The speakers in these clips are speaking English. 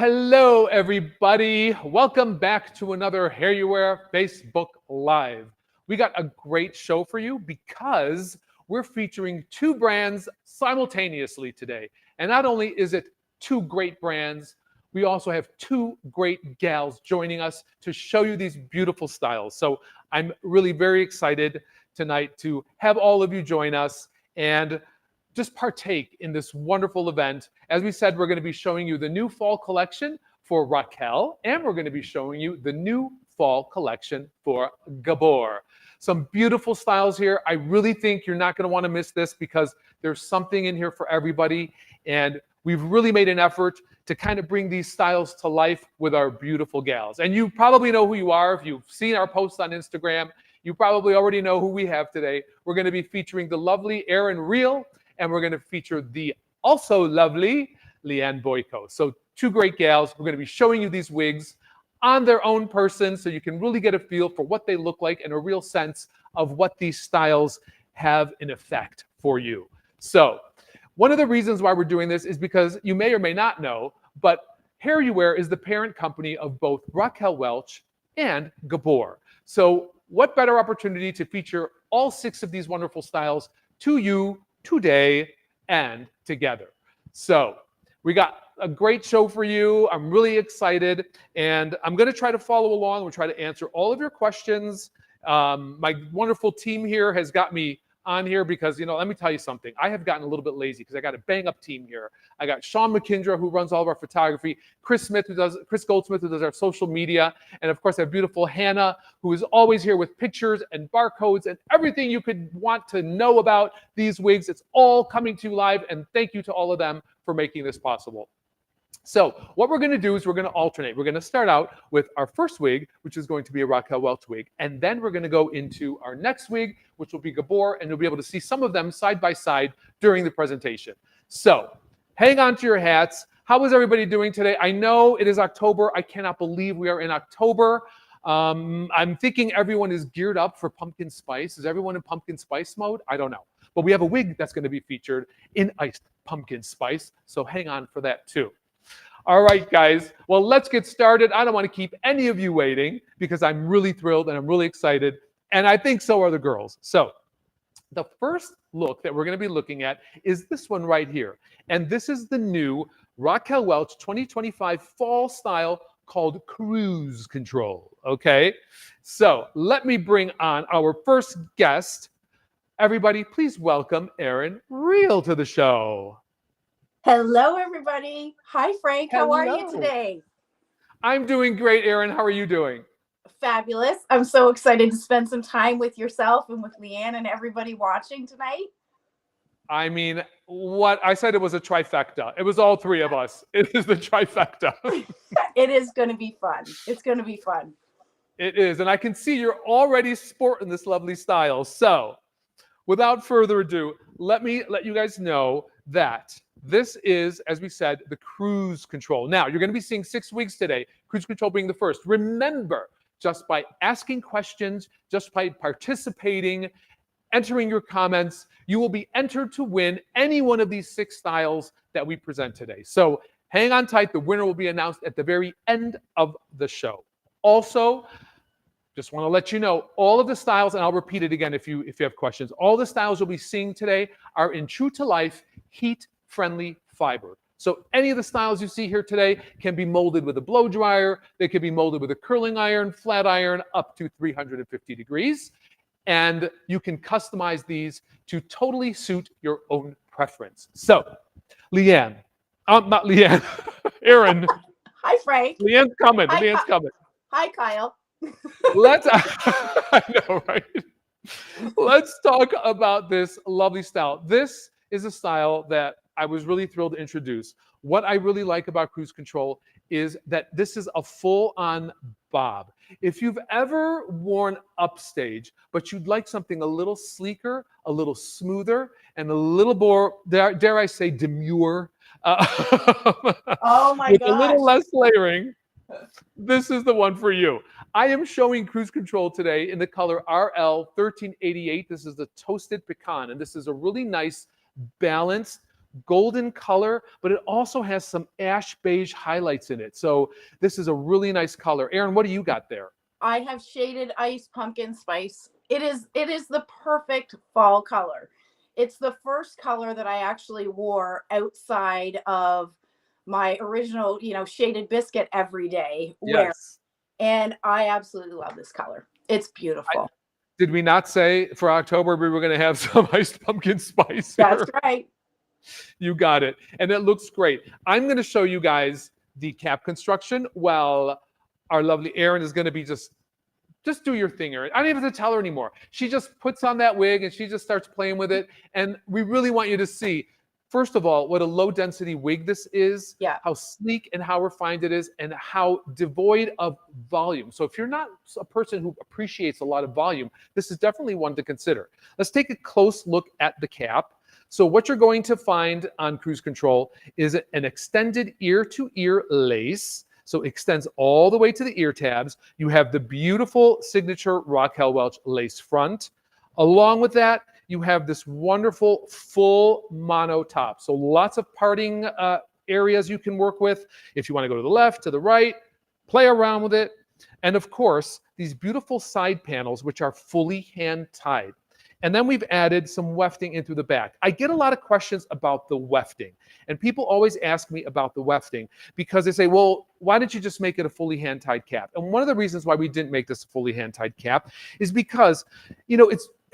Hello, everybody. Welcome back to another HairUWear Facebook Live. We got a great show for you because we're featuring two brands simultaneously today. And not only is it two great brands, we also have two great gals joining us to show you these beautiful styles. So I'm really very excited tonight to have all of you join us and just partake in this wonderful event. As we said, we're going to be showing you the new fall collection for Raquel, and we're going to be showing you the new fall collection for Gabor. Some beautiful styles here. I really think you're not going to want to miss this because there's something in here for everybody, and we've really made an effort to kind of bring these styles to life with our beautiful gals. And you probably know who you are. If you've seen our posts on Instagram, you probably already know who we have today. We're going to be featuring the lovely Erynn Real, and we're going to feature the also lovely Liane Boyko. So two great gals. We're going to be showing you these wigs on their own person so you can really get a feel for what they look like and a real sense of what these styles have in effect for you. So one of the reasons why we're doing this is because you may or may not know, but HairUWear is the parent company of both Raquel Welch and Gabor. So what better opportunity to feature all six of these wonderful styles to you today and together. So we got a great show for you. I'm really excited, and I'm going to try to follow along. We'll try to answer all of your questions. My wonderful team here has got me on here because, let me tell you something. I have gotten a little bit lazy because I got a bang-up team here. I got Sean McKindra, who runs all of our photography, Chris Goldsmith, who does our social media, and of course, our beautiful Hannah, who is always here with pictures and barcodes and everything you could want to know about these wigs. It's all coming to you live, and thank you to all of them for making this possible. So what we're going to do is we're going to alternate. We're going to start out with our first wig, which is going to be a Raquel Welch wig. And then we're going to go into our next wig, which will be Gabor, and you'll be able to see some of them side by side during the presentation. So hang on to your hats. How is everybody doing today? I know it is October. I cannot believe we are in October. I'm thinking everyone is geared up for pumpkin spice. Is everyone in pumpkin spice mode? I don't know. But we have a wig that's going to be featured in iced pumpkin spice. So hang on for that too. All right, guys. Well, let's get started. I don't want to keep any of you waiting because I'm really thrilled and I'm really excited. And I think so are the girls. So the first look that we're going to be looking at is this one right here. And this is the new Raquel Welch 2025 fall style called Cruise Control. Okay. So let me bring on our first guest. Everybody, please welcome Erynn Real to the show. Hello, everybody. Hi, Frank. How are you Hello. today? I'm doing great, Erynn. How are you doing? Fabulous. I'm so excited to spend some time with yourself and with Liane and everybody watching tonight. I mean, what I said, it was a trifecta. It was all three of us. It is the trifecta. It is going to be fun. It's going to be fun. It is. And I can see you're already sporting this lovely style. So without further ado, let me let you guys know that this is, as we said, the Cruise Control. Now, you're going to be seeing 6 wigs today, Cruise Control being the first. Remember, just by asking questions, just by participating, entering your comments, you will be entered to win any one of these 6 styles that we present today. So hang on tight. The winner will be announced at the very end of the show. Also, just want to let you know, all of the styles, and I'll repeat it again if you have questions, all the styles you'll be seeing today are in true-to-life, heat-friendly fiber. So any of the styles you see here today can be molded with a blow dryer. They can be molded with a curling iron, flat iron, up to 350 degrees. And you can customize these to totally suit your own preference. So, Liane, not Liane, Erynn. Hi, Frank. Liane's coming. Hi, Liane's coming. Hi, Kyle. Let's, I know, right? Let's talk about this lovely style. This is a style that I was really thrilled to introduce. What I really like about Cruise Control is that this is a full-on bob. If you've ever worn upstage, but you'd like something a little sleeker, a little smoother, and a little more, dare I say, demure, Oh my with gosh. a little less layering, this is the one for you. I am showing Cruise Control today in the color RL 1388. This is the Toasted Pecan, and this is a really nice, balanced, golden color, but it also has some ash beige highlights in it. So this is a really nice color. Erynn, what do you got there? I have shaded ice pumpkin spice. It is the perfect fall color. It's the first color that I actually wore outside of my original, shaded biscuit everyday wear. Yes. And I absolutely love this color. It's I, beautiful. did we not say for October we were going to have some iced pumpkin spice That's here? right. You got it. And it looks great. I'm going to show you guys the cap construction while our lovely Erynn is going to be just do your thing, Erynn. I don't even have to tell her anymore. She just puts on that wig and she just starts playing with it. And we really want you to see, first of all, what a low density wig this is, Yeah. how sleek and how refined it is, and how devoid of volume. So if you're not a person who appreciates a lot of volume, this is definitely one to consider. Let's take a close look at the cap. So what you're going to find on Cruise Control is an extended ear-to-ear lace. So it extends all the way to the ear tabs. You have the beautiful signature Raquel Welch lace front. Along with that, you have this wonderful full mono top. So lots of parting areas you can work with. If you want to go to the left, to the right, play around with it. And of course, these beautiful side panels, which are fully hand tied. And then we've added some wefting into the back. I get a lot of questions about the wefting. And people always ask me about the wefting because they say, well, why didn't you just make it a fully hand-tied cap? And one of the reasons why we didn't make this a fully hand-tied cap is because,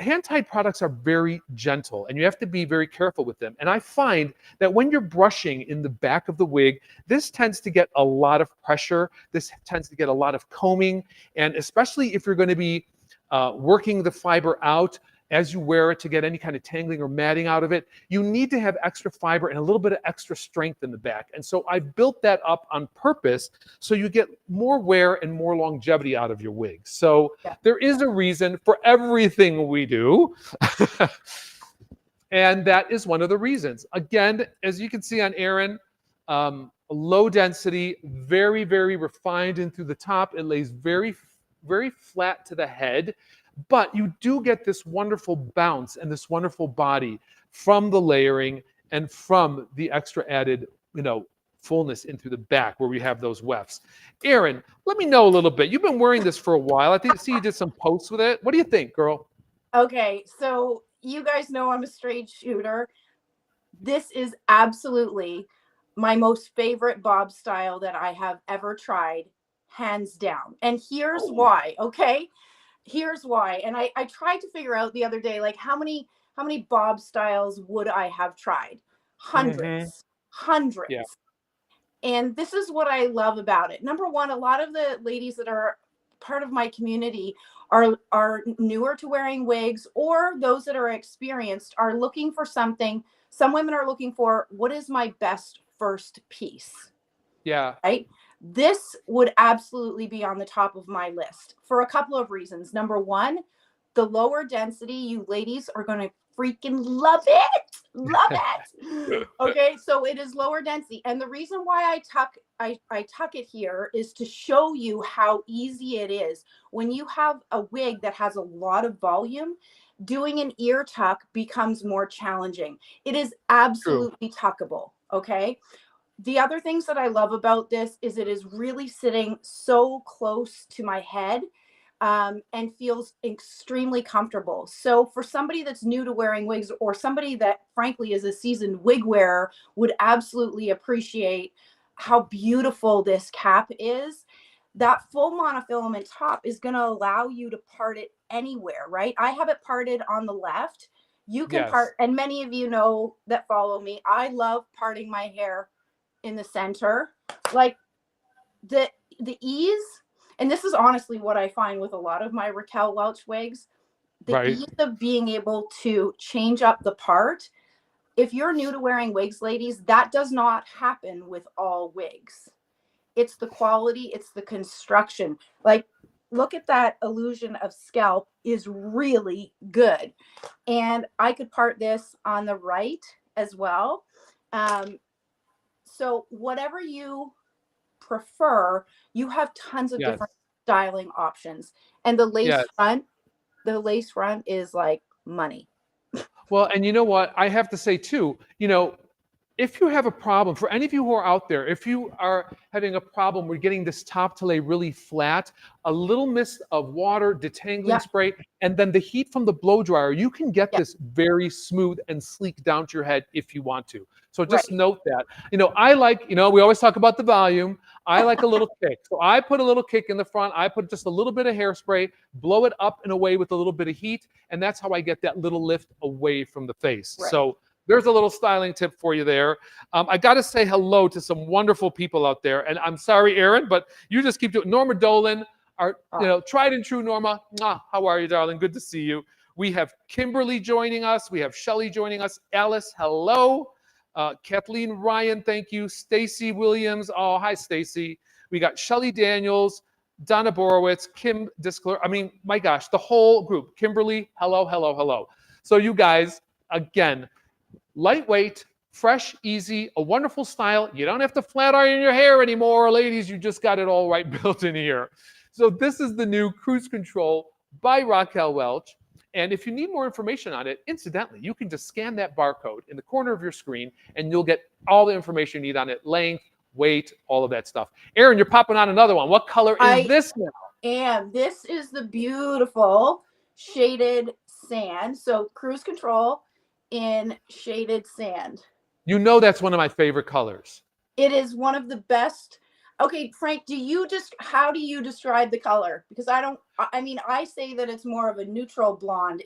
hand-tied products are very gentle and you have to be very careful with them. And I find that when you're brushing in the back of the wig, this tends to get a lot of pressure. This tends to get a lot of combing. And especially if you're going to be working the fiber out, as you wear it to get any kind of tangling or matting out of it, you need to have extra fiber and a little bit of extra strength in the back. And so I've built that up on purpose so you get more wear and more longevity out of your wigs. So there is a reason for everything we do. And that is one of the reasons. Again, as you can see on Erynn, low density, very, very refined in through the top. It lays very, very flat to the head. But you do get this wonderful bounce and this wonderful body from the layering and from the extra added, fullness in through the back where we have those wefts. Erynn, let me know a little bit. You've been wearing this for a while. I see you did some posts with it. What do you think, girl? Okay, so you guys know I'm a straight shooter. This is absolutely my most favorite bob style that I have ever tried, hands down. And here's why, okay? Here's why. And I tried to figure out the other day, like how many bob styles would I have tried? Hundreds. Yeah. And this is what I love about it. Number one, a lot of the ladies that are part of my community are newer to wearing wigs, or those that are experienced are looking for something. Some women are looking for, what is my best first piece? Yeah. Right? This would absolutely be on the top of my list for a couple of reasons. Number one, the lower density, you ladies are going to freaking love it. Love it. Okay, so it is lower density. And the reason why I tuck it here is to show you how easy it is. When you have a wig that has a lot of volume, doing an ear tuck becomes more challenging. It is absolutely tuckable, okay? The other things that I love about this is it is really sitting so close to my head and feels extremely comfortable. So for somebody that's new to wearing wigs, or somebody that frankly is a seasoned wig wearer, would absolutely appreciate how beautiful this cap is. That full monofilament top is going to allow you to part it anywhere, right? I have it parted on the left. You can part, and many of you know that follow me, I love parting my hair in the center, like the ease. And this is honestly what I find with a lot of my Raquel Welch wigs, the ease of being able to change up the part. If you're new to wearing wigs, ladies, that does not happen with all wigs. It's the quality, it's the construction. Like, look at that illusion of scalp is really good. And I could part this on the right as well. So whatever you prefer, you have tons of different styling options. And the lace front is like money. Well, and you know what? I have to say too, if you have a problem, for any of you who are out there, if you are having a problem with getting this top to lay really flat, a little mist of water, detangling Yep. spray, and then the heat from the blow dryer, you can get Yep. this very smooth and sleek down to your head if you want to. So just Right. note that. I like, we always talk about the volume. I like a little kick. So I put a little kick in the front. I put just a little bit of hairspray, blow it up and away with a little bit of heat. And that's how I get that little lift away from the face. Right. So there's a little styling tip for you there. I got to say hello to some wonderful people out there. And I'm sorry, Erynn, but you just keep doing. Norma Dolan, our tried and true Norma. How are you, darling? Good to see you. We have Kimberly joining us. We have Shelly joining us. Alice, hello. Kathleen Ryan, thank you. Stacy Williams. Oh, hi, Stacy. We got Shelly Daniels, Donna Borowitz, Kim Diskler. I mean, my gosh, the whole group. Kimberly, hello, hello, hello. So you guys, again, lightweight, fresh, easy, a wonderful style. You don't have to flat iron your hair anymore, ladies. You just got it all right built in here. So this is the new Cruise Control by Raquel Welch. And if you need more information on it, incidentally, you can just scan that barcode in the corner of your screen and you'll get all the information you need on it, length, weight, all of that stuff. Erynn, you're popping on another one. What color is this now? And this is the beautiful shaded sand. So Cruise Control in shaded sand. You know that's one of my favorite colors. It is one of the best. Okay, Frank, how do you describe the color? Because I say that it's more of a neutral blonde.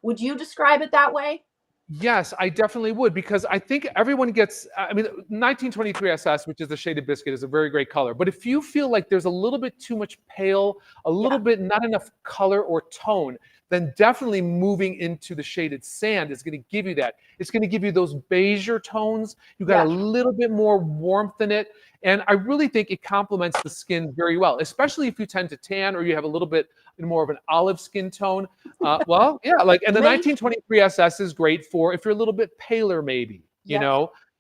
Would you describe it that way? Yes, I definitely would, because I think everyone gets, 1923 SS, which is the shaded biscuit, is a very great color. But if you feel like there's a little bit too much pale, a little bit not enough color or tone, then definitely moving into the shaded sand is going to give you that. It's going to give you those beigeur tones. You got a little bit more warmth in it. And I really think it complements the skin very well, especially if you tend to tan or you have a little bit more of an olive skin tone. And the 1923 SS is great for if you're a little bit paler, maybe,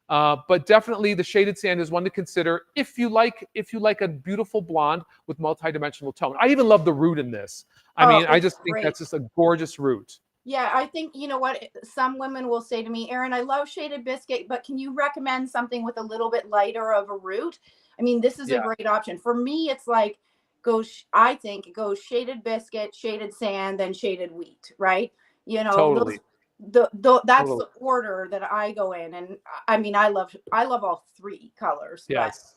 but definitely the shaded sand is one to consider if you like a beautiful blonde with multi-dimensional tone. I even love the root in this. I just think that's just a gorgeous root. Yeah, I think, you know what, some women will say to me, Erynn, I love shaded biscuit, but can you recommend something with a little bit lighter of a root? This is a great option. For me, it's like, I think it goes shaded biscuit, shaded sand, then shaded wheat, right? Totally. That's the order that I go in. And I love all three colors. Yes.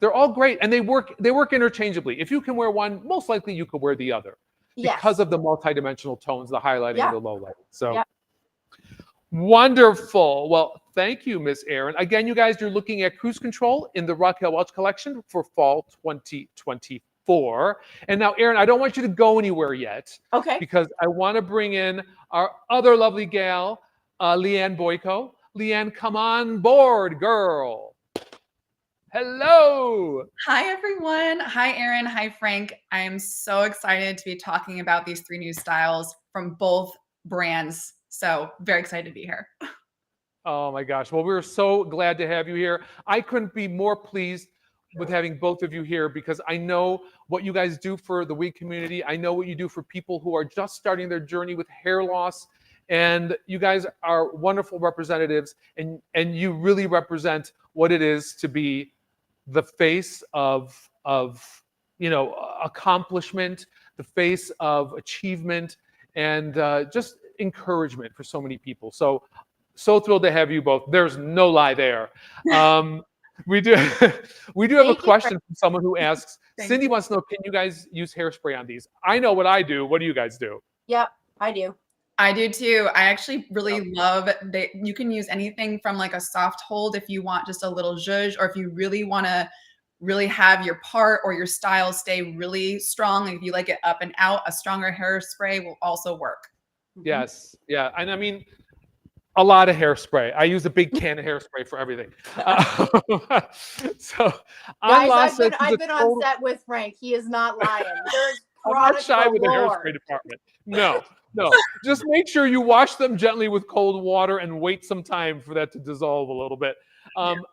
They're all great. And they work interchangeably. If you can wear one, most likely you could wear the other. Because of the multi-dimensional tones, the highlighting and the low lighting. So wonderful. Well, thank you, Miss Erynn. Again, you guys, you're looking at Cruise Control in the Raquel Welch collection for fall 2024. And now, Erynn, I don't want you to go anywhere yet. Okay. Because I want to bring in our other lovely gal, Liane Boyko. Liane, come on board, girl. Hello. Hi, everyone. Hi, Erynn. Hi, Frank. I am so excited to be talking about these three new styles from both brands. So very excited to be here. Oh my gosh. Well, we're so glad to have you here. I couldn't be more pleased with having both of you here because I know what you guys do for the wig community. I know what you do for people who are just starting their journey with hair loss. And you guys are wonderful representatives, and you really represent what it is to be the face of accomplishment, the face of achievement, and just encouragement for so many people. So thrilled to have you both. There's no lie there. We do have a question from someone who asks, Cindy wants to know, can you guys use hairspray on these? I know what I do. What do you guys do? Yep, I do. I do too. I actually really love that you can use anything from like a soft hold if you want just a little zhuzh, or if you really want to really have your part or your style stay really strong. If you like it up and out, a stronger hairspray will also work. Yes. Yeah. And a lot of hairspray. I use a big can of hairspray for everything. So guys, I've been on set with Frank. He is not lying. I'm not shy with the hairspray department. No. Just make sure you wash them gently with cold water and wait some time for that to dissolve a little bit.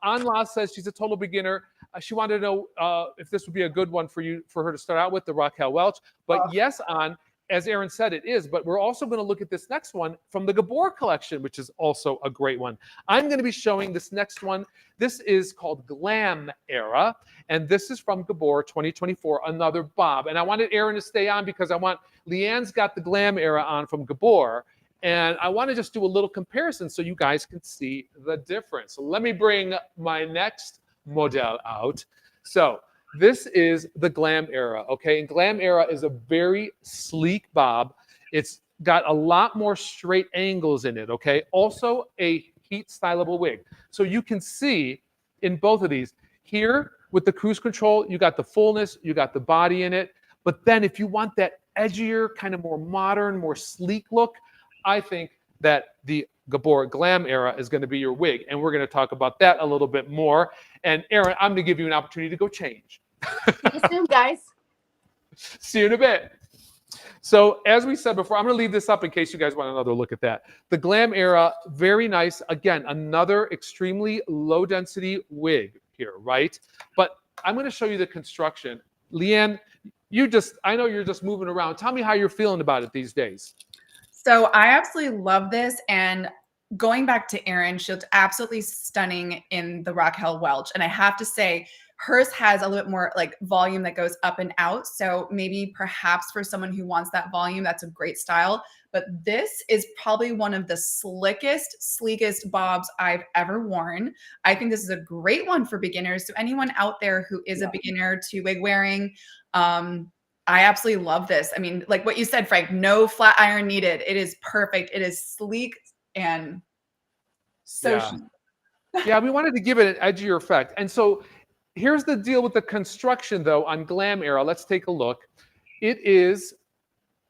Anla says she's a total beginner. She wanted to know if this would be a good one for her to start out with, the Raquel Welch. But yes, An, as Erynn said, it is, but we're also going to look at this next one from the Gabor collection, which is also a great one. I'm going to be showing this next one. This is called Glam Era, and this is from Gabor 2024, another bob. And I wanted Erynn to stay on because I want, Liane's got the Glam Era on from Gabor, and I want to just do a little comparison so you guys can see the difference. So let me bring my next model out. So this is the Glam Era, okay? And Glam Era is a very sleek bob. It's got a lot more straight angles in it, okay? Also a heat stylable wig. So you can see in both of these, here with the cruise control, you got the fullness, you got the body in it. But then if you want that edgier, kind of more modern, more sleek look, I think that the Gabor Glam Era is going to be your wig. And we're going to talk about that a little bit more. And Erynn, I'm going to give you an opportunity to go change. See you soon, guys. See you in a bit. So as we said before, I'm going to leave this up in case you guys want another look at that. The Glam Era, very nice. Again, another extremely low density wig here, right? But I'm going to show you the construction. Liane, I know you're just moving around. Tell me how you're feeling about it these days. So I absolutely love this. And going back to Erynn, she looked absolutely stunning in the Raquel Welch. And I have to say, hers has a little bit more like volume that goes up and out. So maybe perhaps for someone who wants that volume, that's a great style. But this is probably one of the slickest, sleekest bobs I've ever worn. I think this is a great one for beginners. So anyone out there who is a beginner to wig wearing, I absolutely love this. I mean, like what you said, Frank, no flat iron needed. It is perfect. It is sleek and so chic. Yeah, we wanted to give it an edgier effect. And so here's the deal with the construction, though, on Glam Era. Let's take a look. It is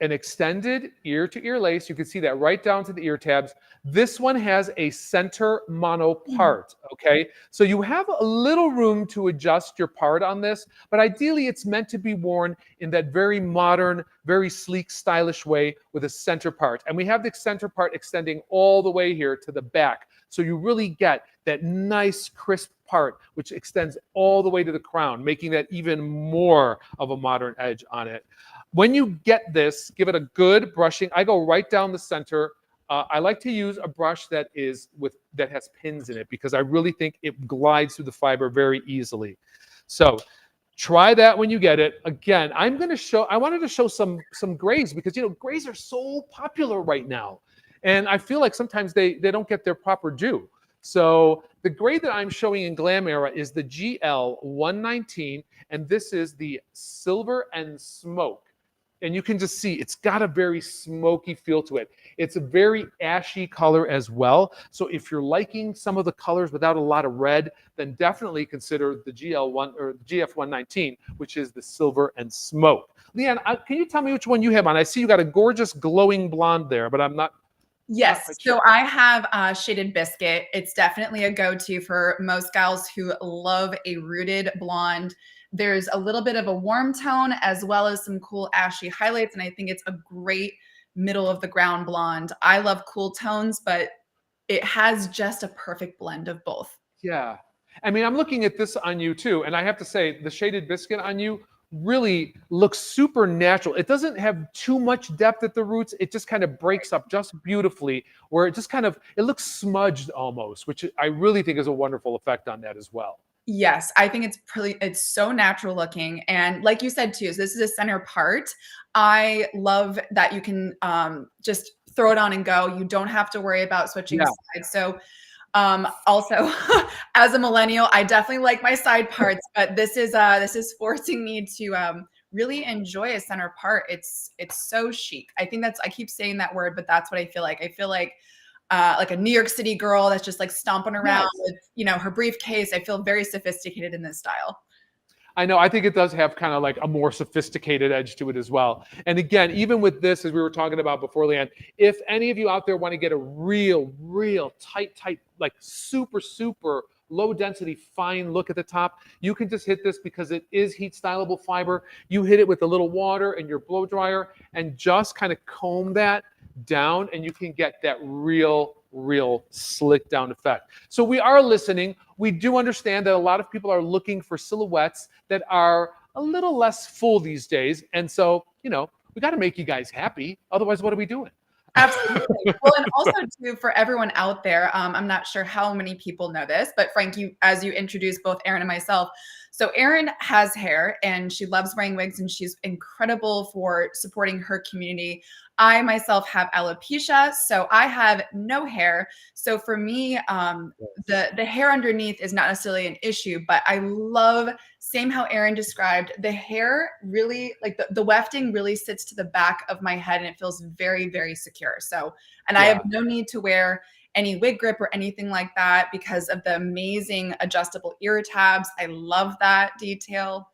an extended ear-to-ear lace. You can see that right down to the ear tabs. This one has a center mono part, okay? So you have a little room to adjust your part on this, but ideally it's meant to be worn in that very modern, very sleek, stylish way with a center part. And we have the center part extending all the way here to the back. So you really get that nice, crisp part, which extends all the way to the crown, making that even more of a modern edge on it. When you get this, give it a good brushing. I go right down the center. I like to use a brush that has pins in it because I really think it glides through the fiber very easily. So try that when you get it. Again, I wanted to show some grays because, grays are so popular right now. And I feel like sometimes they don't get their proper due. So the gray that I'm showing in Glam Era is the GL119, and this is the Silver and Smoke. And you can just see it's got a very smoky feel to it. It's a very ashy color as well. So if you're liking some of the colors without a lot of red, then definitely consider the GL1 or GF119, which is the Silver and Smoke. Liane, can you tell me which one you have on? I see you got a gorgeous glowing blonde there, but I'm not. Yes. So I have Shaded Biscuit. It's definitely a go-to for most gals who love a rooted blonde. There's a little bit of a warm tone as well as some cool ashy highlights. And I think it's a great middle of the ground blonde. I love cool tones, but it has just a perfect blend of both. Yeah. I mean, I'm looking at this on you too. And I have to say the Shaded Biscuit on you really looks super natural. It doesn't have too much depth at the roots. It just kind of breaks up just beautifully where it just it looks smudged almost, which I really think is a wonderful effect on that as well. Yes, I think it's so natural looking. And like you said too, so this is a center part. I love that you can just throw it on and go. You don't have to worry about switching sides. So also as a millennial, I definitely like my side parts, but this is forcing me to really enjoy a center part. It's so chic. I think I keep saying that word, but that's what I feel like. I feel like a New York City girl that's just like stomping around with, her briefcase. I feel very sophisticated in this style. I know. I think it does have kind of like a more sophisticated edge to it as well. And again, even with this, as we were talking about before, Liane, if any of you out there want to get a real tight, like super low density, fine look at the top, you can just hit this because it is heat stylable fiber. You hit it with a little water and your blow dryer and just kind of comb that down and you can get that real slick down effect. So we are listening. We do understand that a lot of people are looking for silhouettes that are a little less full these days. And so, we got to make you guys happy. Otherwise, what are we doing? Absolutely. Well, and also too, for everyone out there, I'm not sure how many people know this, but Frank, as you introduced both Erynn and myself, so Erynn has hair and she loves wearing wigs and she's incredible for supporting her community. I myself have alopecia, so I have no hair. So for me, the hair underneath is not necessarily an issue, but I love, same how Erynn described, the hair really, like the wefting really sits to the back of my head and it feels very, very secure. So, and I have no need to wear any wig grip or anything like that because of the amazing adjustable ear tabs. I love that detail.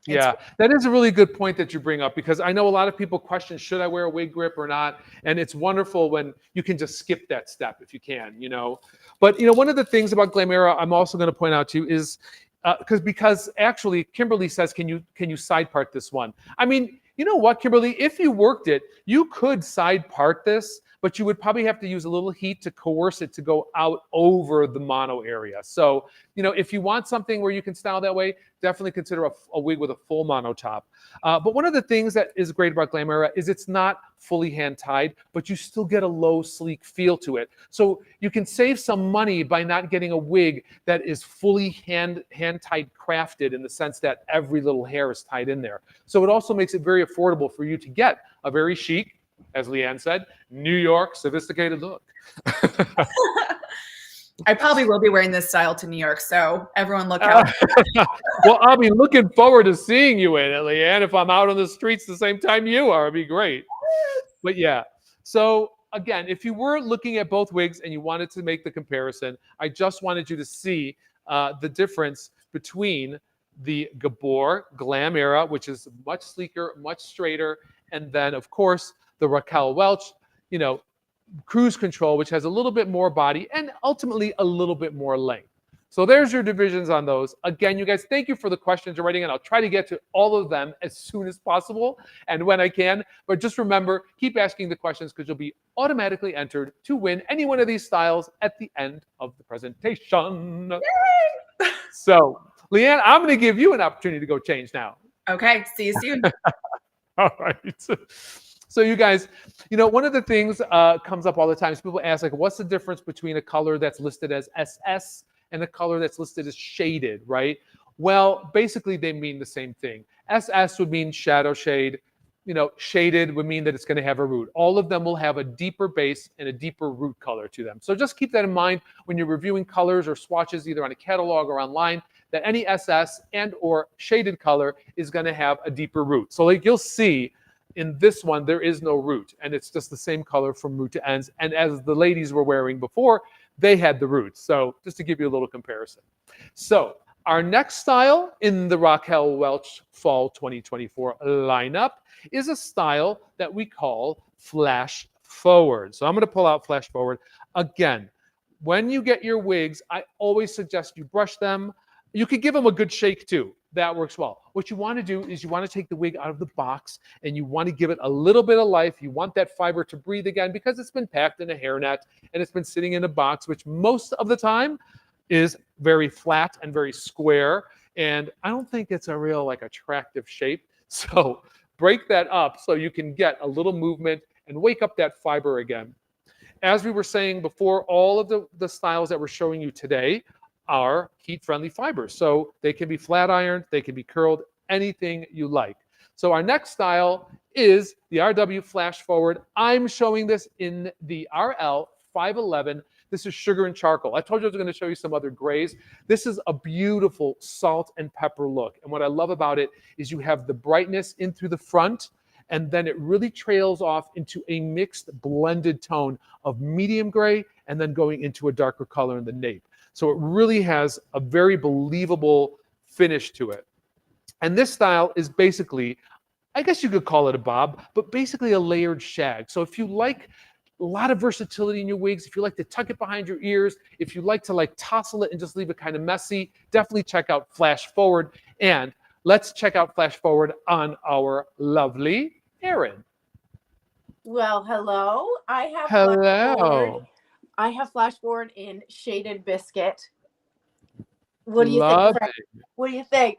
Yeah, that is a really good point that you bring up, because I know a lot of people question, should I wear a wig grip or not? And it's wonderful when you can just skip that step if you can, you know. But, you know, one of the things about Glamera I'm also going to point out to you is because actually Kimberly says, can you side part this one? I mean, you know what, Kimberly, if you worked it, you could side part this, but you would probably have to use a little heat to coerce it to go out over the mono area. So, you know, if you want something where you can style that way, definitely consider a wig with a full mono top. But one of the things that is great about Glamera is it's not fully hand tied, but you still get a low, sleek feel to it. So you can save some money by not getting a wig that is fully hand tied crafted, in the sense that every little hair is tied in there. So it also makes it very affordable for you to get a very chic, as Liane said, New York sophisticated look. I probably will be wearing this style to New York, so everyone look out. Well, I'll be looking forward to seeing you in it, Liane. If I'm out on the streets the same time you are, it'd be great. But yeah, so again, if you were looking at both wigs and you wanted to make the comparison, I just wanted you to see the difference between the Gabor Glamera, which is much sleeker, much straighter, and then, of course, the Raquel Welch, you know, cruise control, which has a little bit more body and ultimately a little bit more length. So there's your divisions on those. Again, you guys, thank you for the questions you're writing in. I'll try to get to all of them as soon as possible and when I can. But just remember, keep asking the questions, because you'll be automatically entered to win any one of these styles at the end of the presentation. Yay! So, Liane, I'm going to give you an opportunity to go change now. Okay, see you soon. All right. So you guys, you know, one of the things comes up all the time is people ask, like, what's the difference between a color that's listed as SS and a color that's listed as shaded, right? Well, basically they mean the same thing. SS would mean shadow shade. You know, shaded would mean that it's going to have a root. All of them will have a deeper base and a deeper root color to them. So just keep that in mind when you're reviewing colors or swatches, either on a catalog or online, that any SS and or shaded color is going to have a deeper root. So like you'll see, in this one, there is no root, and it's just the same color from root to ends. And as the ladies were wearing before, they had the roots. So just to give you a little comparison. So our next style in the Raquel Welch Fall 2024 lineup is a style that we call flash forward. So I'm going to pull out flash forward. Again, when you get your wigs, I always suggest you brush them. You could give them a good shake too. That works well. What you want to do is you want to take the wig out of the box and you want to give it a little bit of life. You want that fiber to breathe again, because it's been packed in a hairnet and it's been sitting in a box, which most of the time is very flat and very square. And I don't think it's a real like attractive shape. So break that up so you can get a little movement and wake up that fiber again. As we were saying before, all of the styles that we're showing you today are heat-friendly fibers. So they can be flat ironed, they can be curled, anything you like. So our next style is the RW Flash Forward. I'm showing this in the RL 511. This is sugar and charcoal. I told you I was going to show you some other grays. This is a beautiful salt and pepper look. And what I love about it is you have the brightness in through the front, and then it really trails off into a mixed blended tone of medium gray and then going into a darker color in the nape. So it really has a very believable finish to it. And this style is basically, I guess you could call it a bob, but basically a layered shag. So if you like a lot of versatility in your wigs, if you like to tuck it behind your ears, if you like to like tousle it and just leave it kind of messy, definitely check out Flash Forward. And let's check out Flash Forward on our lovely Erynn. Well, hello. I have Hello. I have Flash Forward in Shaded Biscuit. What do you Love think, Frank? it. What do you think?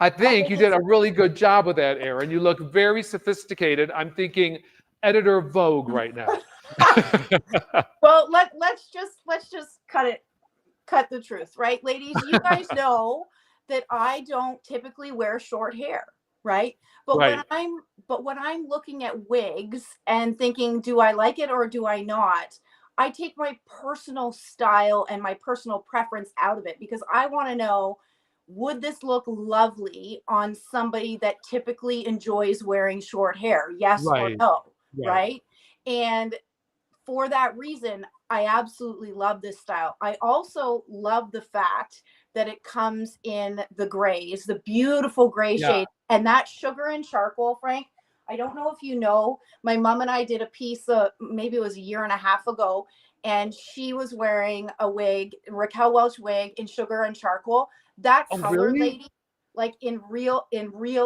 I think you did a really good job with that, Erynn. You look very sophisticated. I'm thinking editor of Vogue right now. Well, let's just cut the truth, right? Ladies, you guys know that I don't typically wear short hair, right? But Right. when I'm looking at wigs and thinking, do I like it or do I not? I take my personal style and my personal preference out of it because I want to know, would this look lovely on somebody that typically enjoys wearing short hair? Yes or Right. no, Right. right? And for that reason, I absolutely love this style. I also love the fact that it comes in the grays, the beautiful gray Yeah. shade, and that sugar and charcoal, Frank. I don't know if you know, my mom and I did a piece maybe it was a year and a half ago, and she was wearing a wig, Raquel Welch wig in sugar and charcoal. That Oh, color, really? lady, like in real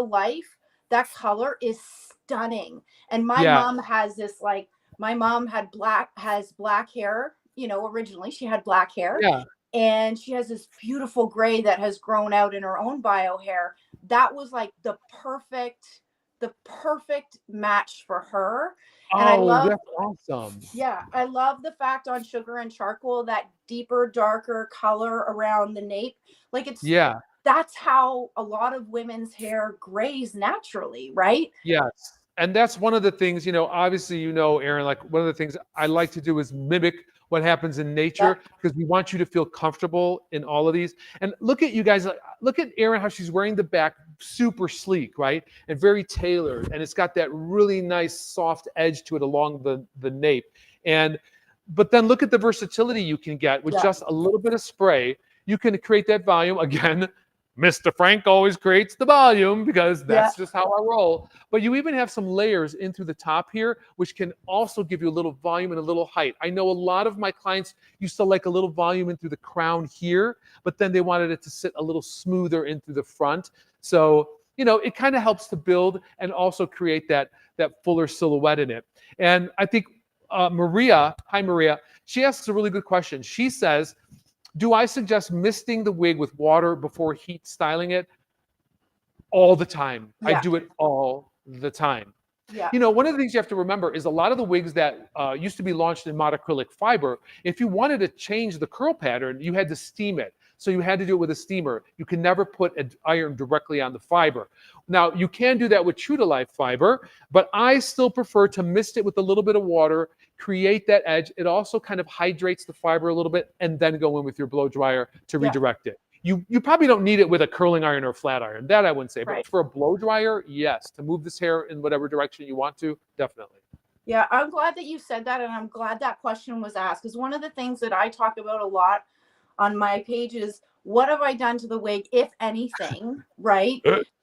life, that color is stunning. And my Yeah. mom has this like my mom has black hair, originally she had black hair, Yeah. and she has this beautiful gray that has grown out in her own bio hair. That was like the perfect match for her. And I Oh, love that's awesome. yeah, I love the fact on sugar and charcoal, that deeper, darker color around the nape. Like Yeah. that's how a lot of women's hair grays naturally, right? Yes. And that's one of the things, obviously, Erynn, like one of the things I like to do is mimic what happens in nature Yep. because we want you to feel comfortable in all of these. And look at you guys, look at Erynn, how she's wearing the back super sleek, right? And very tailored. And it's got that really nice soft edge to it along the nape. But then look at the versatility you can get with Yeah. just a little bit of spray. You can create that volume again. Mr. Frank always creates the volume because that's just how I roll. But you even have some layers in through the top here, which can also give you a little volume and a little height. I know a lot of my clients used to like a little volume in through the crown here, but then they wanted it to sit a little smoother in through the front. So, it kind of helps to build and also create that fuller silhouette in it. And I think Maria, hi Maria, she asks a really good question. She says, do I suggest misting the wig with water before heat styling it? All the time. I Yeah. do it all the time. Yeah. One of the things you have to remember is a lot of the wigs that used to be launched in monocrylic fiber, if you wanted to change the curl pattern, you had to steam it. So you had to do it with a steamer. You can never put an iron directly on the fiber. Now, you can do that with true to life fiber, but I still prefer to mist it with a little bit of water, create that edge. It also kind of hydrates the fiber a little bit, and then go in with your blow dryer to redirect it. You probably don't need it with a curling iron or a flat iron. That I wouldn't say. Right. But for a blow dryer, yes. To move this hair in whatever direction you want to, definitely. Yeah, I'm glad that you said that, and I'm glad that question was asked, because one of the things that I talk about a lot on my page is, what have I done to the wig, if anything, right,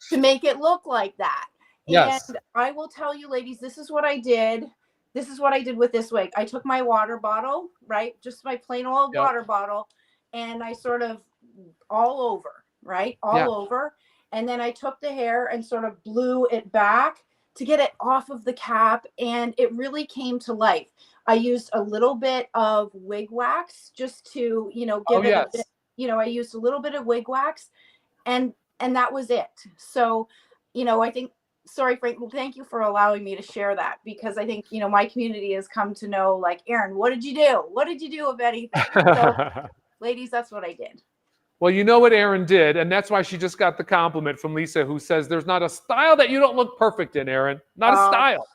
to make it look like that? Yes. And I will tell you, ladies, this is what I did. This is what I did with this wig. I took my water bottle, right, just my plain old water bottle, and I sort of all over, right, all over. And then I took the hair and sort of blew it back to get it off of the cap, and it really came to life. I used a little bit of wig wax just to, give it a bit, I used a little bit of wig wax, and that was it. So, I think, sorry, Frank, thank you for allowing me to share that, because I think, my community has come to know, like, Erynn, what did you do? What did you do, if anything? So, ladies, that's what I did. Well, you know what Erynn did, and that's why she just got the compliment from Lisa, who says there's not a style that you don't look perfect in, Erynn. Not a style.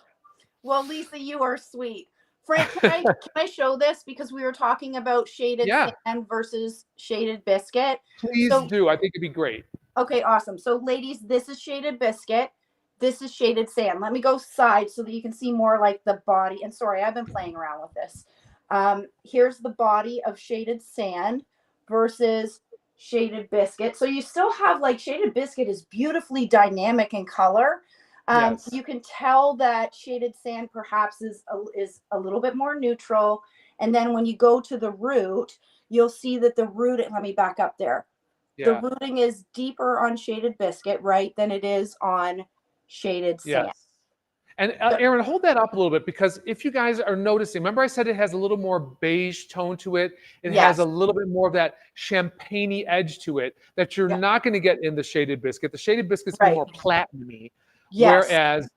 Well, Lisa, you are sweet. Frank, can I show this? Because we were talking about shaded sand versus shaded biscuit. Please do. I think it'd be great. Okay, awesome. So, ladies, this is shaded biscuit. This is shaded sand. Let me go side so that you can see more like the body. And sorry, I've been playing around with this. Here's the body of shaded sand versus shaded biscuit. So you still have, like, shaded biscuit is beautifully dynamic in color. You can tell that shaded sand perhaps is a little bit more neutral. And then when you go to the root, you'll see that the root, let me back up there. The rooting is deeper on shaded biscuit, right, than it is on shaded sand. And Erynn, hold that up a little bit, because if you guys are noticing, remember I said it has a little more beige tone to it. It has a little bit more of that champagne-y edge to it that you're not going to get in the Shaded Biscuit. The Shaded Biscuit's going to be more platinum-y, whereas,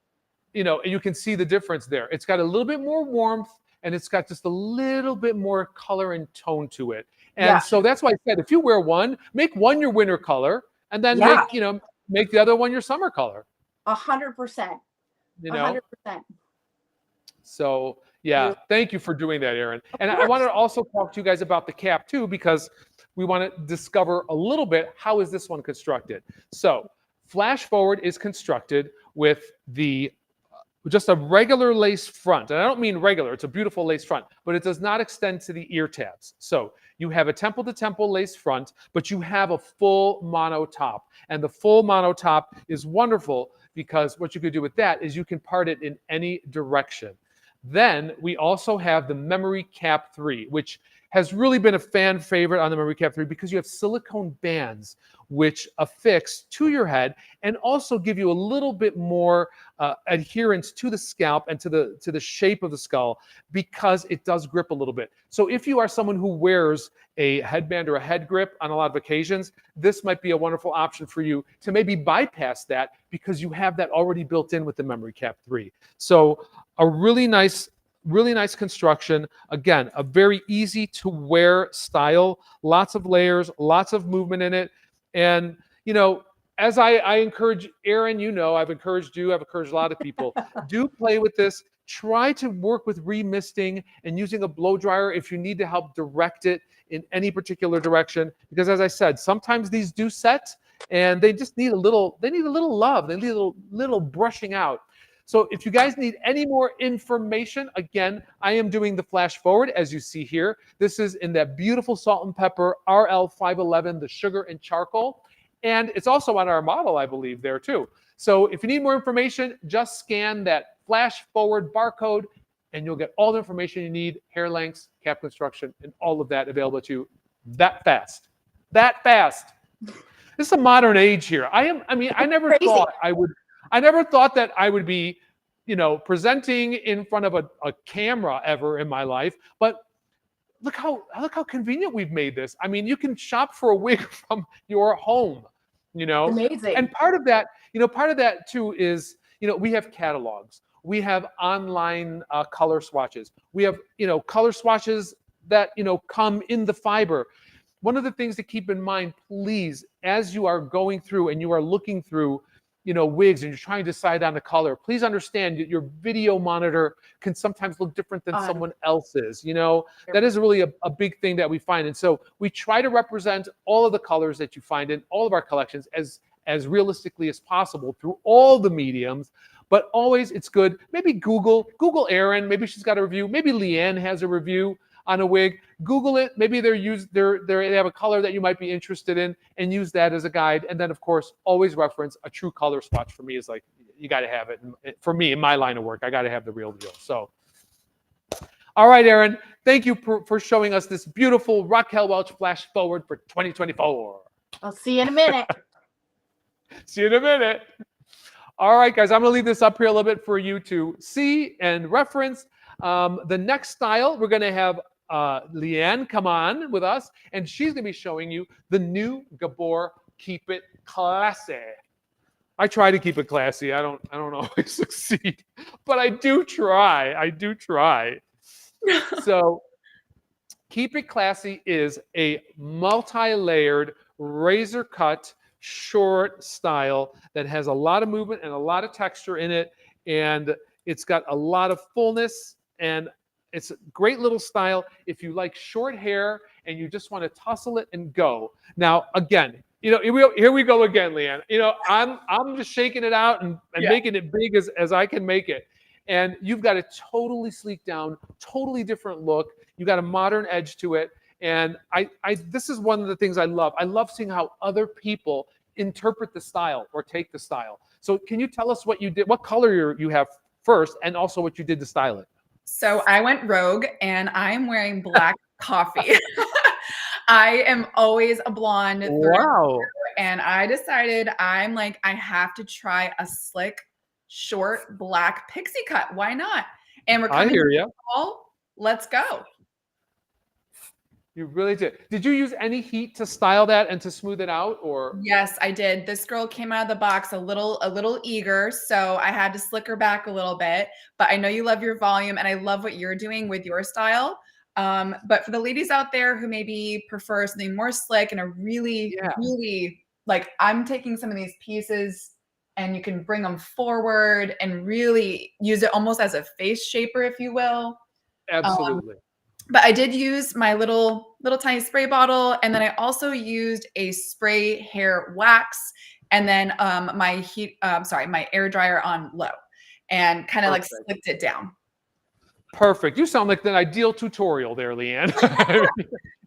you know, you can see the difference there. It's got a little bit more warmth, and it's got just a little bit more color and tone to it. And so that's why I said, if you wear one, make one your winter color, and then make, you know, make the other one your summer color. 100%. You know? 100%. So yeah, thank you for doing that, Erynn. And I wanted to also talk to you guys about the cap too, because we want to discover a little bit, how is this one constructed? So Flash Forward is constructed with the just a regular lace front. And I don't mean regular, it's a beautiful lace front, but it does not extend to the ear tabs. So you have a temple to temple lace front, but you have a full mono top. And the full mono top is wonderful, because what you could do with that is you can part it in any direction. Then we also have the Memory Cap 3, which has really been a fan favorite on the Memory Cap 3, because you have silicone bands which affix to your head and also give you a little bit more adherence to the scalp and to the shape of the skull, because it does grip a little bit. So if you are someone who wears a headband or a head grip on a lot of occasions, this might be a wonderful option for you to maybe bypass that, because you have that already built in with the Memory Cap 3. So a really nice construction. Again, a very easy to wear style, lots of layers, lots of movement in it. And, you know, as I encourage Erynn, you know, I've encouraged you, I've encouraged a lot of people, do play with this. Try to work with remisting and using a blow dryer if you need to help direct it in any particular direction. Because as I said, sometimes these do set and they just need a little, love. They need a little brushing out. So if you guys need any more information, again, I am doing the Flash Forward, as you see here. This is in that beautiful salt and pepper RL511, the sugar and charcoal. And it's also on our model, I believe, there too. So if you need more information, just scan that Flash Forward barcode, and you'll get all the information you need, hair lengths, cap construction, and all of that available to you that fast. That fast. This is a modern age here. I never thought that I would be, you know, presenting in front of a camera ever in my life. But look how convenient we've made this. I mean, you can shop for a wig from your home, you know. Amazing. And part of that too is, you know, we have catalogs. We have online color swatches. We have, you know, color swatches that, you know, come in the fiber. One of the things to keep in mind, please, as you are going through and you are looking through, you know, wigs and you're trying to decide on the color, please understand that your video monitor can sometimes look different than someone else's. You know, that is really a big thing that we find. And so we try to represent all of the colors that you find in all of our collections as realistically as possible through all the mediums. But always it's good. Maybe Google Erynn. Maybe she's got a review. Maybe Liane has a review on a wig. Google it. Maybe they have a color that you might be interested in, and use that as a guide. And then, of course, always reference a true color swatch. For me, is like, you got to have it. For me, in my line of work, I got to have the real deal. So, all right, Erynn, thank you for showing us this beautiful Raquel Welch Flash Forward for 2024. I'll see you in a minute. See you in a minute. All right, guys, I'm going to leave this up here a little bit for you to see and reference. The next style, we're going to have Liane come on with us, and she's going to be showing you the new Gabor Keep It Classy. I try to keep it classy. I don't always succeed, but I do try. So Keep It Classy is a multi-layered razor cut short style that has a lot of movement and a lot of texture in it, and it's got a lot of fullness, and it's a great little style if you like short hair and you just want to tussle it and go. Now, again, you know, here we go again, Liane. You know, I'm just shaking it out and making it big as I can make it. And you've got a totally sleek down, totally different look. You got a modern edge to it. And this is one of the things I love. I love seeing how other people interpret the style or take the style. So can you tell us what you did, what color you have first, and also what you did to style it? So I went rogue, and I am wearing black coffee. I am always a blonde. Wow. And I decided I have to try a slick short black pixie cut. Why not? And we're I coming hear into you. fall. Let's go. You really did. Did you use any heat to style that and to smooth it out, or? Yes, I did. This girl came out of the box a little eager, so I had to slick her back a little bit. But I know you love your volume, and I love what you're doing with your style. But for the ladies out there who maybe prefer something more slick and a really, Yeah, really like, I'm taking some of these pieces and you can bring them forward and really use it almost as a face shaper, if you will. absolutely. But I did use my little tiny spray bottle, and then I also used a spray hair wax, and then my air dryer on low, and kind of like Perfect. slicked it down. Perfect. You sound like the ideal tutorial there, Liane.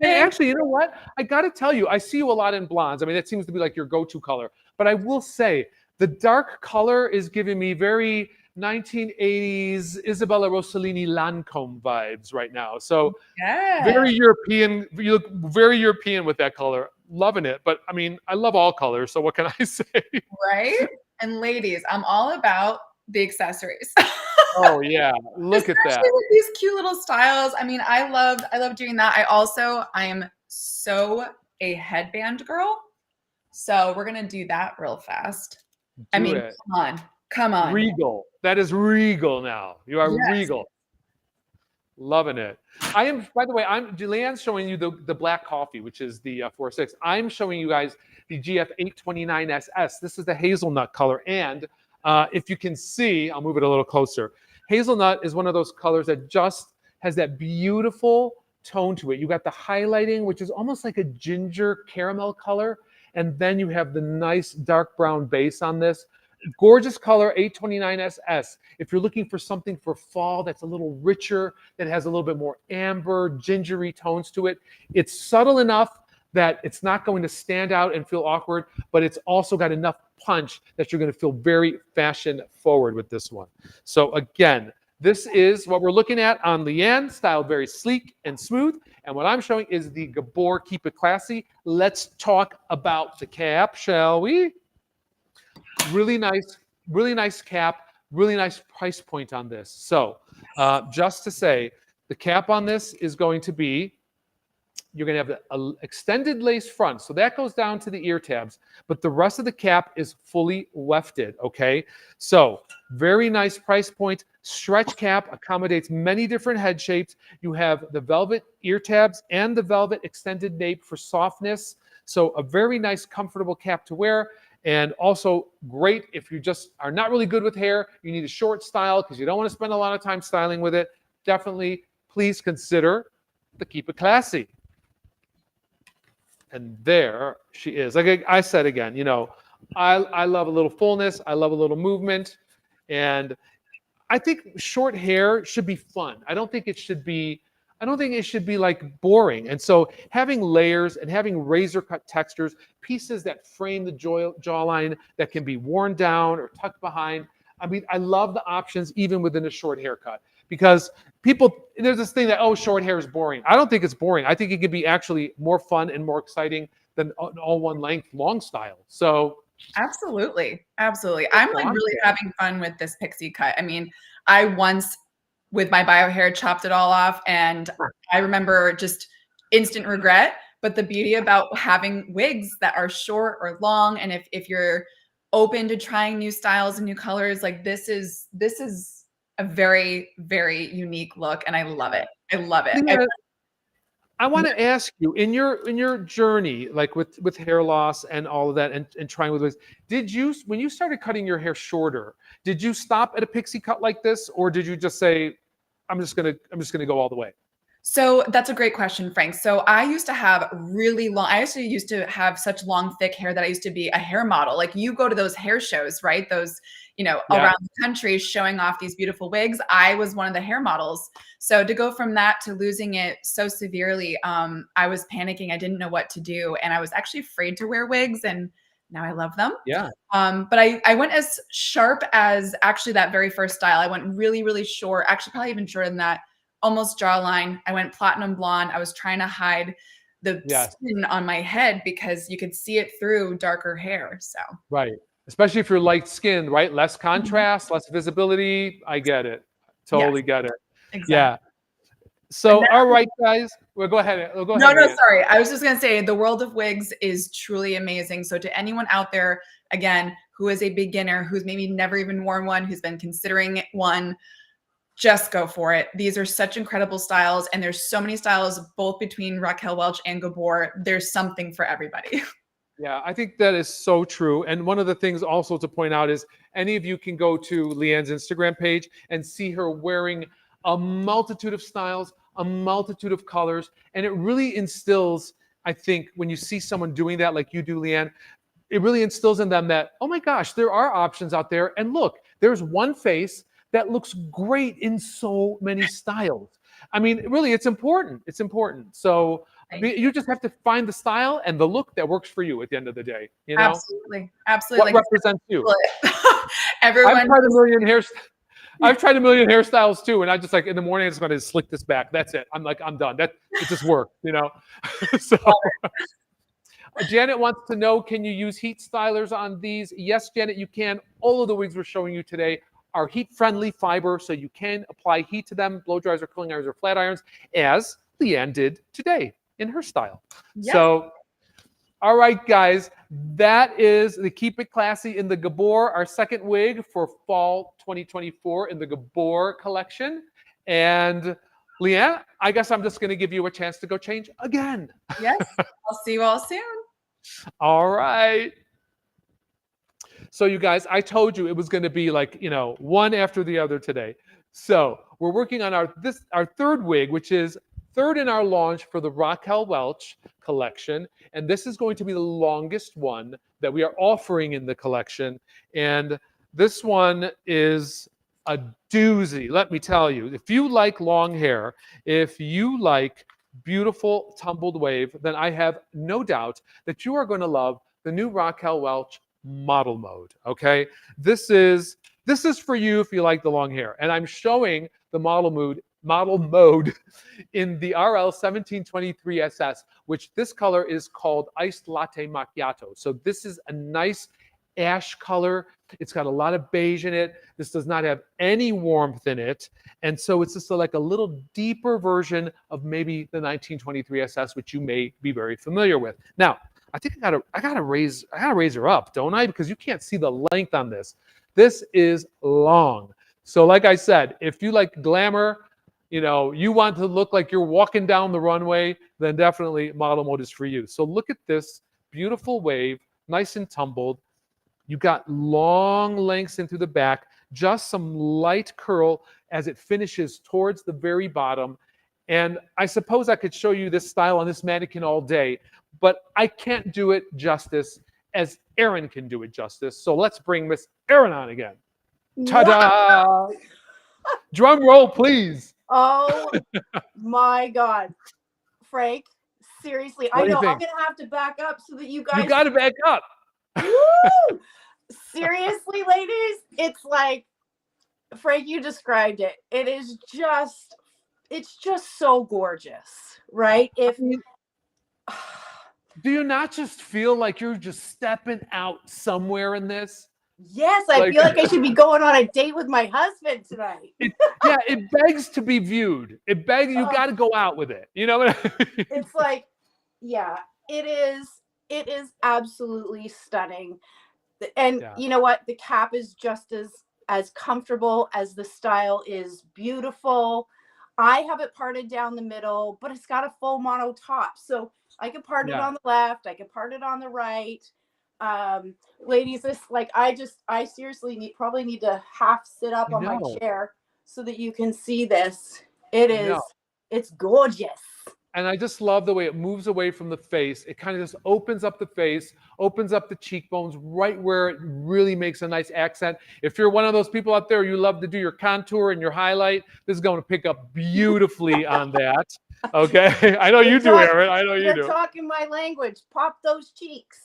And actually, you know what? I got to tell you, I see you a lot in blondes. I mean, that seems to be like your go-to color. But I will say, the dark color is giving me very 1980s Isabella Rossellini Lancome vibes right now. So Yeah. very European. You look very European with that color. Loving it. But I mean, I love all colors. So what can I say? Right? And ladies, I'm all about the accessories. Oh yeah, look at that. Especially with these cute little styles. I mean, I love doing that. I am so a headband girl. So we're gonna do that real fast. I Do mean, it. come on. Regal. That is regal now. You are Yes. regal. Loving it. I am, by the way, Julianne's showing you the black coffee, which is the 4.6. I'm showing you guys the GF 829SS. This is the hazelnut color. And if you can see, I'll move it a little closer. Hazelnut is one of those colors that just has that beautiful tone to it. You got the highlighting, which is almost like a ginger caramel color. And then you have the nice dark brown base on this. Gorgeous color, 829SS. If you're looking for something for fall that's a little richer, that has a little bit more amber, gingery tones to it, it's subtle enough that it's not going to stand out and feel awkward, but it's also got enough punch that you're going to feel very fashion forward with this one. So again, this is what we're looking at on Liane, styled very sleek and smooth. And what I'm showing is the Gabor Keep It Classy. Let's talk about the cap, shall we? Really nice cap, really nice price point on this. So just to say, the cap on this is going to be, you're going to have an extended lace front. So that goes down to the ear tabs, but the rest of the cap is fully wefted, okay? So very nice price point. Stretch cap accommodates many different head shapes. You have the velvet ear tabs and the velvet extended nape for softness. So a very nice, comfortable cap to wear. And also great if you just are not really good with hair, you need a short style because you don't want to spend a lot of time styling with it. Definitely, please consider the Keep It Classy. And there she is. Like I said again, you know, I love a little fullness. I love a little movement. And I think short hair should be fun. I don't think it should be like boring. And so having layers and having razor cut textures, pieces that frame the jawline that can be worn down or tucked behind. I mean, I love the options even within a short haircut because there's this thing that, oh, short hair is boring. I don't think it's boring. I think it could be actually more fun and more exciting than an all one length long style. So Absolutely. I'm like really having fun with this pixie cut. I mean, I once with my bio hair chopped it all off, and I remember just instant regret. But the beauty about having wigs that are short or long, and if you're open to trying new styles and new colors, like this is a very, very unique look, and I love it. I love it. Yeah. I want to ask you, in your journey, like with hair loss and all of that, and trying with wigs, when you started cutting your hair shorter, did you stop at a pixie cut like this, or did you just say, I'm just gonna go all the way? So that's a great question, Frank. So I used to have I actually used to have such long, thick hair that I used to be a hair model. Like you go to those hair shows, right? Those, around the country showing off these beautiful wigs. I was one of the hair models. So to go from that to losing it so severely, I was panicking. I didn't know what to do. And I was actually afraid to wear wigs, and now I love them. Yeah. But I went as sharp as actually that very first style. I went really, really short, actually probably even shorter than that. Almost jawline. I went platinum blonde. I was trying to hide the skin on my head because you could see it through darker hair. So right. Especially if you're light skinned, right? Less contrast, less visibility. I get it. Totally get it. Exactly. Yeah. So, all right, guys. Well, go ahead. Go ahead. No, sorry. I was just going to say the world of wigs is truly amazing. So to anyone out there, again, who is a beginner, who's maybe never even worn one, who's been considering one, just go for it. These are such incredible styles. And there's so many styles, both between Raquel Welch and Gabor. There's something for everybody. Yeah, I think that is so true. And one of the things also to point out is any of you can go to Liane's Instagram page and see her wearing a multitude of styles, a multitude of colors. And it really instills, I think, when you see someone doing that like you do, Liane, it really instills in them that, oh my gosh, there are options out there. And look, there's one face that looks great in so many styles. I mean, really, it's important. It's important. So you just have to find the style and the look that works for you at the end of the day. You know? Absolutely. Absolutely. What represents you? Everyone. I've tried a million hairstyles too, and I just like in the morning I just going to slick this back. That's it. I'm done. It just worked, you know. So Janet wants to know, can you use heat stylers on these? Yes, Janet, you can. All of the wigs we're showing you today are heat-friendly fiber, so you can apply heat to them, blow dries or curling irons or flat irons, as Liane did today in her style. Yep. So, all right, guys, that is the Keep It Classy in the Gabor, our second wig for fall 2024 in the Gabor collection. And Liane, I guess I'm just going to give you a chance to go change again. Yes, I'll see you all soon. All right. So you guys, I told you it was going to be like, you know, one after the other today. So we're working on our third wig, which is third in our launch for the Raquel Welch collection. And this is going to be the longest one that we are offering in the collection. And this one is a doozy, let me tell you. If you like long hair, if you like beautiful tumbled wave, then I have no doubt that you are going to love the new Raquel Welch model mode. Okay, this is for you if you like the long hair, and I'm showing the model mode in the RL 1723 SS, which this color is called Iced Latte Macchiato. So this is a nice ash color. It's got a lot of beige in it. This does not have any warmth in it, and so it's just like a little deeper version of maybe the 1923 SS, which you may be very familiar with. Now, I think I gotta raise her up, don't I? Because you can't see the length on this. This is long. So like I said, if you like glamour, you know, you want to look like you're walking down the runway, then definitely model mode is for you. So look at this beautiful wave, nice and tumbled. You got long lengths into the back, just some light curl as it finishes towards the very bottom. And I suppose I could show you this style on this mannequin all day, but I can't do it justice as Erynn can do it justice. So let's bring Miss Erynn on again. Ta-da! Drum roll, please. Oh my God. Frank, seriously, I know I'm going to have to back up so that you guys... You got to back up. Woo! Seriously, ladies, it's like, Frank, you described it. It's just so gorgeous, right? Do you not just feel like you're just stepping out somewhere in this? Yes, I feel like I should be going on a date with my husband tonight. It begs to be viewed. It begs, you got to go out with it. You know what I mean? It's like, yeah, it is absolutely stunning. And you know what? The cap is just as comfortable as the style is beautiful. I have it parted down the middle, but it's got a full mono top. So I can part it on the left. I can part it on the right. Ladies, this I seriously probably need to half sit up on my chair so that you can see this. It's gorgeous. And I just love the way it moves away from the face. It kind of just opens up the face, opens up the cheekbones right where it really makes a nice accent. If you're one of those people out there, you love to do your contour and your highlight, this is going to pick up beautifully on that. Okay. I know you do, Erynn. I know you do. You're talking my language. Pop those cheeks.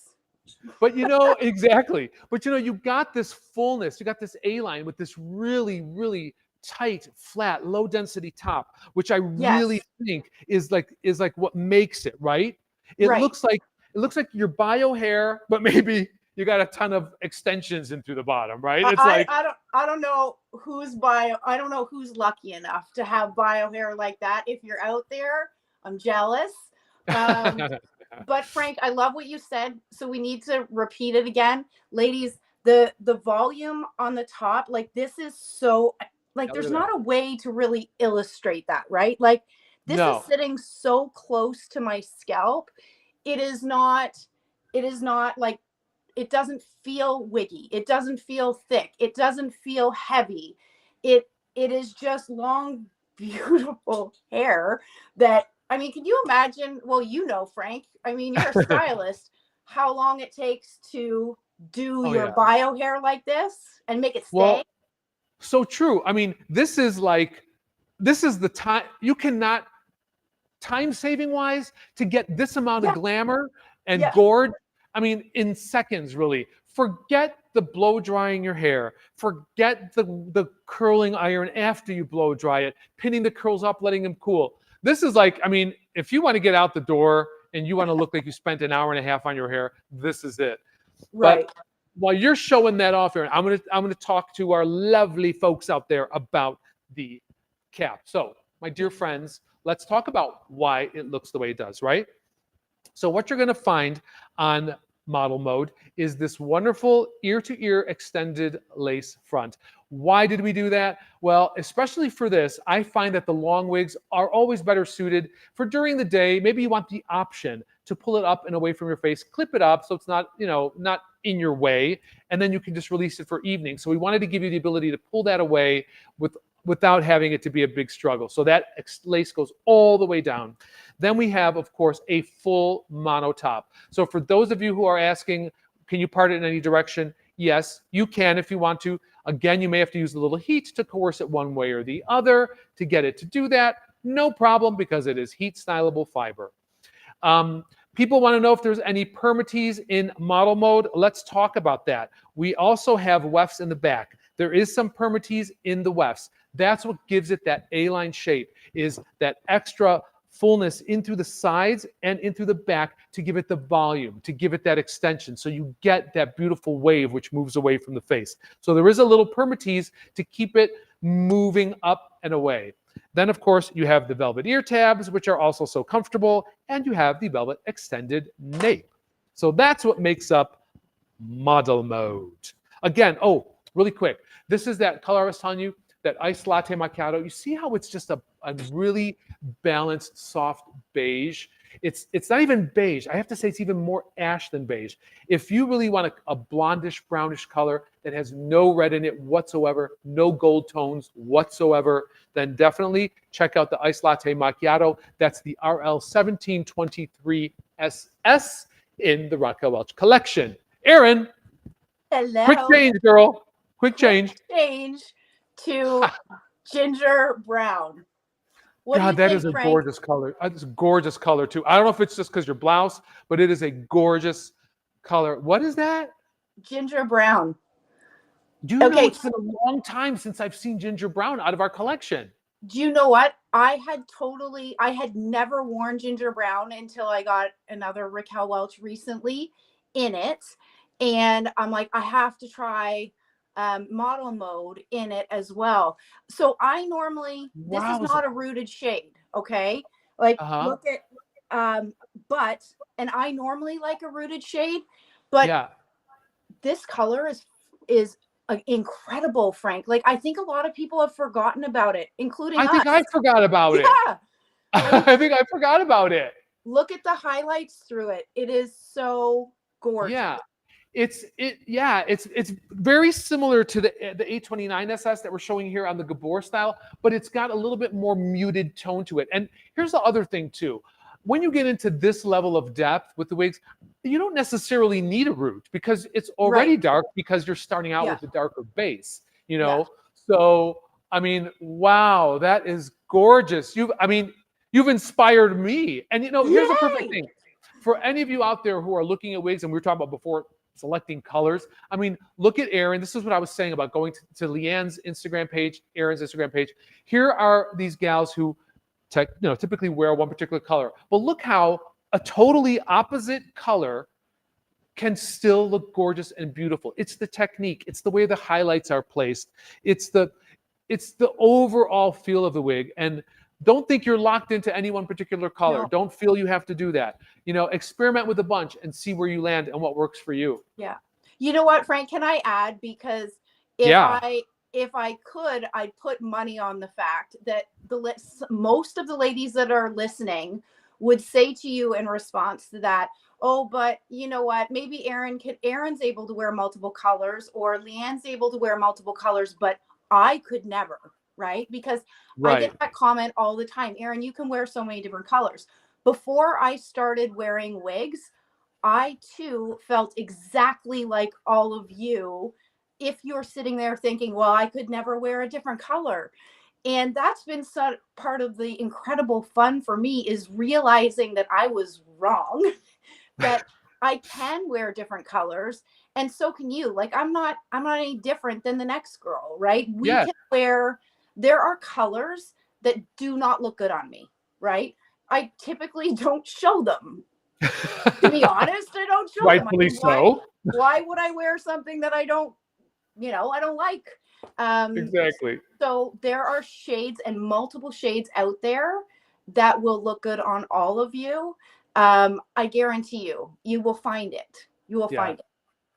But you know, exactly. But you know, you got this fullness, you got this A-line with this really, really tight, flat, low density top, which I really think is like what makes it, right? It looks like your bio hair, but maybe you got a ton of extensions in through the bottom, right? It's I, like, I don't know who's I don't know who's lucky enough to have bio hair like that. If you're out there, I'm jealous. But Frank, I love what you said. So we need to repeat it again. Ladies, the volume on the top, like this is so like yeah, look there's at not that. a way to really illustrate that, right? Like this is No. sitting so close to my scalp. It is not like it doesn't feel wiggy. It doesn't feel thick. It doesn't feel heavy. It is just long, beautiful hair that I mean, can you imagine? Well, you know, Frank, I mean, you're a stylist, how long it takes to do Oh your yeah. bio hair like this and make it stay? Well, so true. I mean, this is the time you cannot time saving wise to get this amount of Yeah. glamour and Yeah. gorge. I mean, in seconds, really. Forget the blow drying your hair. Forget the curling iron after you blow dry it, pinning the curls up, letting them cool. This is like, I mean, if you want to get out the door and you want to look like you spent an hour and a half on your hair, this is it. Right. But while you're showing that off here, I'm gonna talk to our lovely folks out there about the cap. So, my dear friends, let's talk about why it looks the way it does, right? So what you're going to find on model mode is this wonderful ear-to-ear extended lace front. Why did we do that? Well, especially for this, I find that the long wigs are always better suited for during the day. Maybe you want the option to pull it up and away from your face, clip it up so it's not, not in your way, and then you can just release it for evening. So we wanted to give you the ability to pull that away without having it to be a big struggle. So that lace goes all the way down. Then we have, of course, a full mono top. So for those of you who are asking, can you part it in any direction? Yes, you can if you want to. Again, you may have to use a little heat to coerce it one way or the other to get it to do that. No problem, because it is heat stylable fiber. People want to know if there's any permatease in model mode. Let's talk about that. We also have wefts in the back. There is some permatease in the wefts. That's what gives it that A-line shape, is that extra fullness in through the sides and in through the back to give it the volume, to give it that extension. So you get that beautiful wave which moves away from the face. So there is a little permatease to keep it moving up and away. Then, of course, you have the velvet ear tabs, which are also so comfortable, and you have the velvet extended nape. So that's what makes up model mode. Again, oh, really quick. This is that color I was telling you, that iced latte macchiato. You see how it's just a really balanced, soft beige? It's not even beige. I have to say it's even more ash than beige. If you really want a blondish, brownish color that has no red in it whatsoever, no gold tones whatsoever, then definitely check out the iced latte macchiato. That's the RL 1723SS in the Raquel Welch collection. Erynn, Hello. quick change, girl. Quick change. Change to ginger brown. What God, do you that think, is a Frank? gorgeous color. It's a gorgeous color too. I don't know if it's just because your blouse, but it is a gorgeous color. What is that? Ginger brown. Do you know Okay. it's been a long time since I've seen ginger brown out of our collection. Do you know what? I had never worn ginger brown until I got another Raquel Welch recently in it. And I'm like, I have to try model mode in it as well. So I normally, this is Wowza. not a rooted shade. Okay. Like Uh-huh. look at, and I normally like a rooted shade, but Yeah. this color is incredible, Frank. Like I think a lot of people have forgotten about it, including I us. think I forgot about it. Yeah. Like, I think I forgot about it. look at the highlights through it. It is so gorgeous. Yeah. It's very similar to the 829 SS that we're showing here on the Gabor style, but it's got a little bit more muted tone to it. And here's the other thing too. When you get into this level of depth with the wigs, you don't necessarily need a root because it's already dark because you're starting out with a darker base, you know? Yeah. So, I mean, wow, that is gorgeous. You've inspired me. And here's the perfect thing. For any of you out there who are looking at wigs, and we were talking about before selecting colors, I mean, look at Erynn. This is what I was saying about going to Liane's Instagram page, Erynn's Instagram page. Here are these gals who typically wear one particular color. But look how a totally opposite color can still look gorgeous and beautiful. It's the technique. It's the way the highlights are placed. It's the overall feel of the wig. And don't think you're locked into any one particular color. No. Don't feel you have to do that. You know, experiment with a bunch and see where you land and what works for you. Yeah. You know what, Frank, can I add? Because if I could, I'd put money on the fact that most of the ladies that are listening would say to you in response to that, oh, but you know what, maybe Eryn's able to wear multiple colors, or Liane's able to wear multiple colors, but I could never, right? Because I get that comment all the time. Erynn, you can wear so many different colors. Before I started wearing wigs, I too felt exactly like all of you. If you're sitting there thinking, well, I could never wear a different color. And that's been part of the incredible fun for me, is realizing that I was wrong, that I can wear different colors. And so can you. Like, I'm not any different than the next girl, right? We can wear, there are colors that do not look good on me, right? I typically don't show them. To be honest, I don't show them. Rightfully so. Why would I wear something that I don't like? Exactly. So there are shades, and multiple shades out there that will look good on all of you. I guarantee you will find it. You will find it.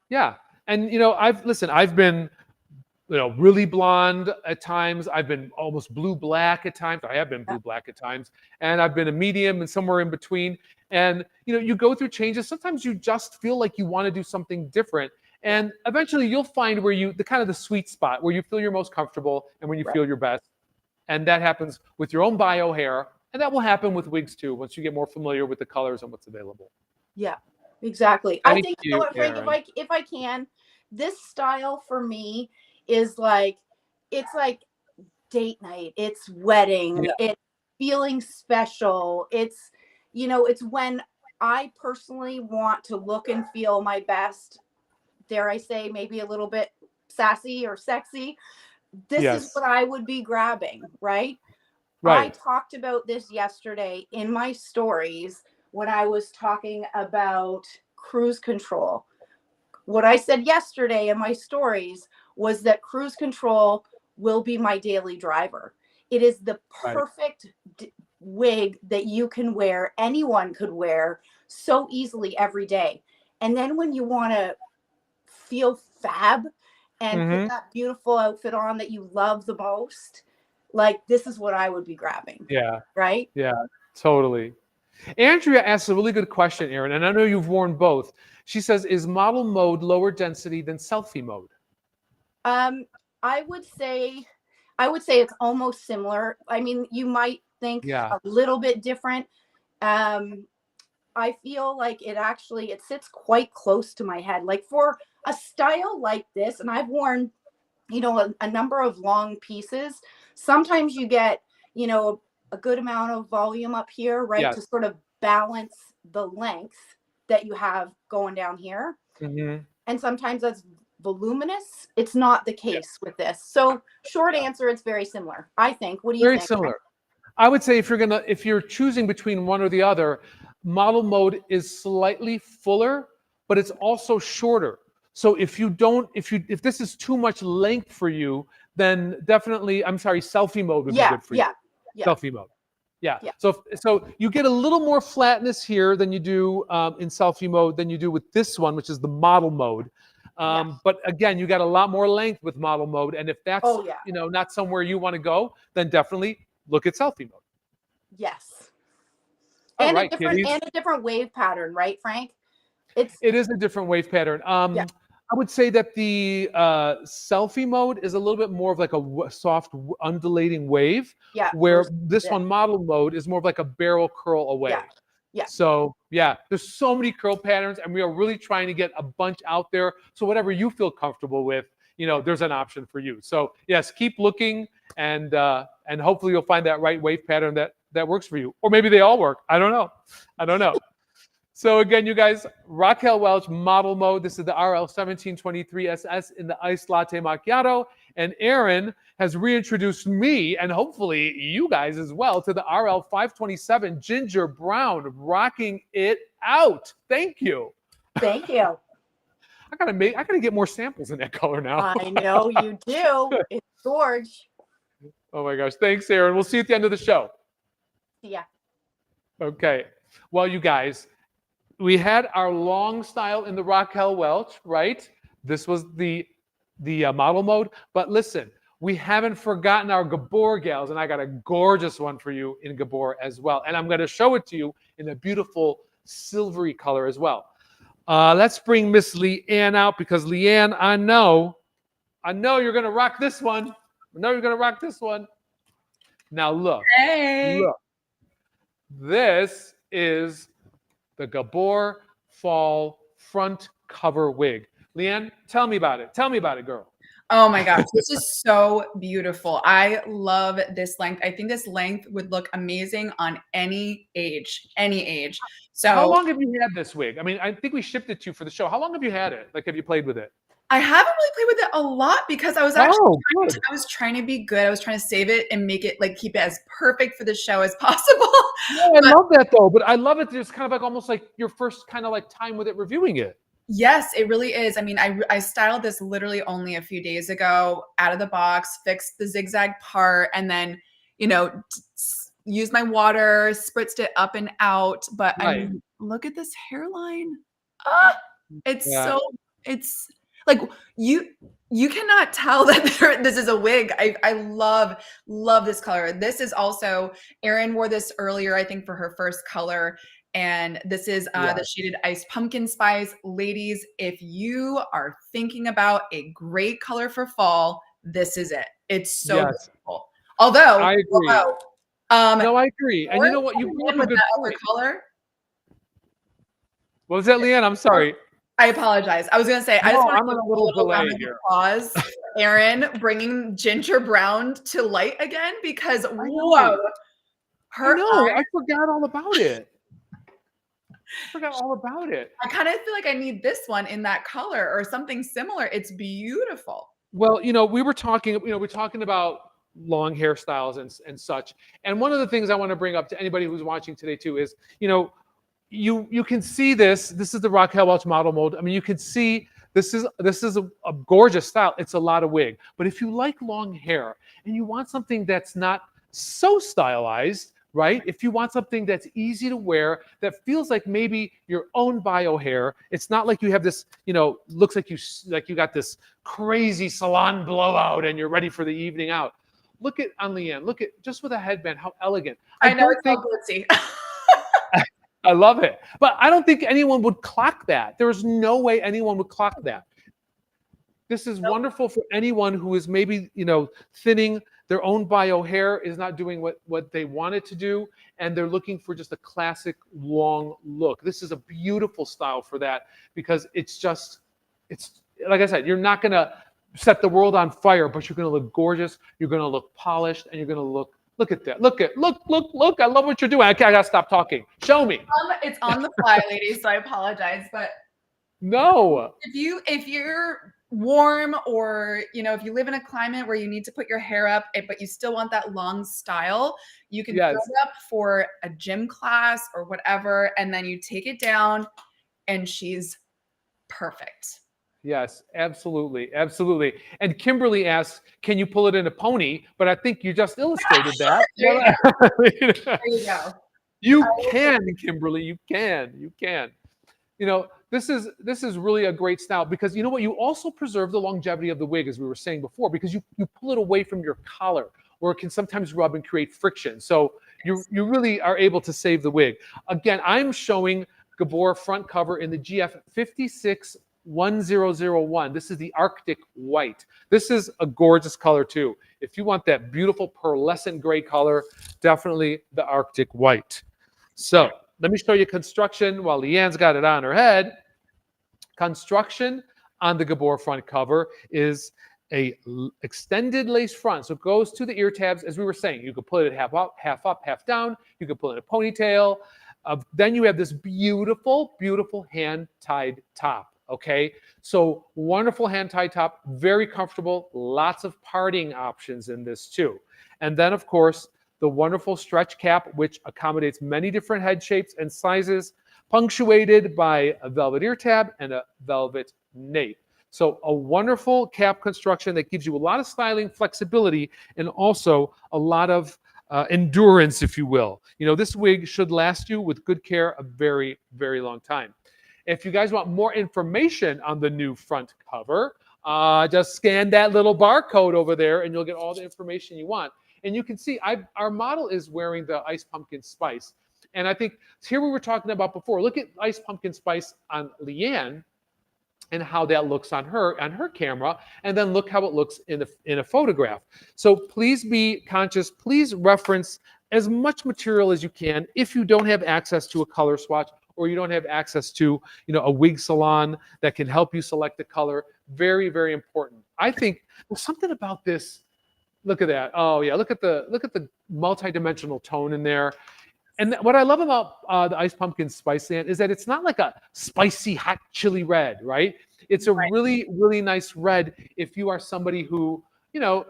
Yeah. And you know, I've been, you know, really blonde at times. I've been almost blue black at times. I have been blue black at times, and I've been a medium and somewhere in between. And you know, you go through changes. Sometimes you just feel like you want to do something different. And eventually you'll find where the sweet spot where you feel you're most comfortable and when you feel your best. And that happens with your own bio hair. And that will happen with wigs too, once you get more familiar with the colors and what's available. Yeah, exactly. Thank I think, you, Frank, if I can, this style for me is like, it's like date night. It's wedding. It's feeling special. It's, you know, it's when I personally want to look and feel my best. Dare I say, maybe a little bit sassy or sexy. This is what I would be grabbing, right? I talked about this yesterday in my stories when I was talking about cruise control. What I said yesterday in my stories was that cruise control will be my daily driver. It is the perfect wig that you can wear, anyone could wear so easily every day. And then when you want to feel fab and put that beautiful outfit on that you love the most, like, this is what I would be grabbing. Yeah. Right? Yeah, totally. Andrea asks a really good question, Erynn, and I know you've worn both. She says, is model mode lower density than selfie mode? I would say it's almost similar. I mean, you might think a little bit different. I feel like it sits quite close to my head. Like, for a style like this, and I've worn, you know, a number of long pieces. Sometimes you get, you know, a good amount of volume up here, right? To sort of balance the length that you have going down here. And sometimes that's voluminous. It's not the case with this. So short answer, it's very similar, I think. What do you think? Very similar. I would say if you're choosing between one or the other, model mode is slightly fuller, but it's also shorter. So if this is too much length for you, then definitely, selfie mode would be good for you. Selfie mode. Yeah. So you get a little more flatness here than you do in selfie mode than you do with this one, which is the model mode. But again, you got a lot more length with model mode. And if that's you know, not somewhere you want to go, then definitely look at selfie mode. Yes. And a different wave pattern, right, Frank? It is a different wave pattern. I would say that the selfie mode is a little bit more of like a soft undulating wave, where this one, model mode, is more of like a barrel curl away. So there's so many curl patterns, and we are really trying to get a bunch out there. So whatever you feel comfortable with, you know, there's an option for you. So yes, keep looking, and hopefully you'll find that right wave pattern that works for you. Or maybe they all work. I don't know. So again, you guys, Raquel Welch, model mode. This is the RL 1723SS in the iced latte macchiato. And Erynn has reintroduced me, and hopefully you guys as well, to the RL 527 ginger brown, rocking it out. Thank you. Thank you. I gotta get more samples in that color now. I know you do. It's gorge. Oh my gosh. Thanks, Erynn. We'll see you at the end of the show. Yeah. Okay. Well, you guys, we had our long style in the Raquel Welch, right? This was the model mode. But listen, we haven't forgotten our Gabor gals, and I got a gorgeous one for you in Gabor as well. And I'm going to show it to you in a beautiful silvery color as well. Let's bring Miss Liane out, because Liane, I know you're going to rock this one. I know you're going to rock this one. Now look. Hey. Look. This is the Gabor fall front cover wig. Liane, tell me about it. Tell me about it, girl. Oh my gosh, this is so beautiful. I love this length. I think this length would look amazing on any age, any age. So how long have you had this wig? I mean, I think we shipped it to you for the show. How long have you had it? Like, have you played with it? I haven't really played with it a lot because I was actually trying to be good. I was trying to save it and make it, like, keep it as perfect for the show as possible. Yeah, I love that though. But I love it. Just kind of like almost like your first kind of like time with it reviewing it. Yes, it really is. I mean, I styled this literally only a few days ago, out of the box, fixed the zigzag part, and then, you know, used my water, spritzed it up and out. But I mean, look at this hairline. It's it's like you cannot tell that this is a wig. I love this color. This is also, Erynn wore this earlier, I think, for her first color. And this is the shaded iced pumpkin spice. Ladies, if you are thinking about a great color for fall, this is it. It's so beautiful. Although I agree. No, I agree. And you know what? You brought up a good point. Color. What was that, Liane? I'm sorry. I apologize. I was going to say, I just want to a little delay here. Pause. Erynn bringing ginger brown to light again, because whoa, I forgot all about it. I forgot all about it. I kind of feel like I need this one in that color or something similar. It's beautiful. Well, you know, we're talking about long hairstyles and such. And one of the things I want to bring up to anybody who's watching today too is, you know, you can see this. This is the Raquel Welch model mode. I mean, you can see this is a gorgeous style. It's a lot of wig. But if you like long hair and you want something that's not so stylized, right? If you want something that's easy to wear, that feels like maybe your own bio hair, it's not like you have this, you know, looks like you got this crazy salon blowout and you're ready for the evening out. Look at Liane. Look at, just with a headband, how elegant. I know, it's so glitzy. I love it. But I don't think anyone would clock that. There's no way anyone would clock that. This is wonderful for anyone who is maybe, you know, thinning their own bio hair, is not doing what they want it to do, and they're looking for just a classic long look. This is a beautiful style for that, because it's like I said, you're not going to set the world on fire, but you're going to look gorgeous. You're going to look polished, and you're going to look at that. Look. I love what you're doing. I got to stop talking. Show me. It's on the fly, ladies, so I apologize. But no. If you're warm, or, you know, if you live in a climate where you need to put your hair up, but you still want that long style, you can throw it up for a gym class or whatever, and then you take it down and she's perfect. Yes, absolutely. Absolutely. And Kimberly asks, can you pull it in a pony? But I think you just illustrated that. There you go. You can, Kimberly. You can. You know, this is really a great style, because you know what? You also preserve the longevity of the wig, as we were saying before, because you pull it away from your collar, or it can sometimes rub and create friction. So you really are able to save the wig. Again, I'm showing Gabor front cover in the GF 561001. This is the Arctic White. This is a gorgeous color too. If you want that beautiful pearlescent gray color, definitely the Arctic White. So let me show you construction while Liane's got it on her head. Construction on the Gabor front cover is a extended lace front. So it goes to the ear tabs, as we were saying. You could put it half up, half down. You could put it in a ponytail. Then you have this beautiful, beautiful hand-tied top. Okay, so wonderful hand-tied top, very comfortable. Lots of parting options in this too. And then, of course, the wonderful stretch cap, which accommodates many different head shapes and sizes, punctuated by a velvet ear tab and a velvet nape. So a wonderful cap construction that gives you a lot of styling flexibility and also a lot of endurance, if you will. You know, this wig should last you with good care a very, very long time. If you guys want more information on the new front cover, just scan that little barcode over there and you'll get all the information you want. And you can see our model is wearing the Ice Pumpkin Spice. And I think here we were talking about before. Look at Ice Pumpkin Spice on Liane and how that looks on her camera, and then look how it looks in a photograph. So please be conscious. Please reference as much material as you can. If you don't have access to a color swatch, or you don't have access to, you know, a wig salon that can help you select the color, very, very important. I think there's something about this. Look at that. Oh yeah, look at the multi-dimensional tone in there. And what I love about the Ice Pumpkin Spice Land is that it's not like a spicy hot chili red, right? It's a really, really nice red if you are somebody who, you know,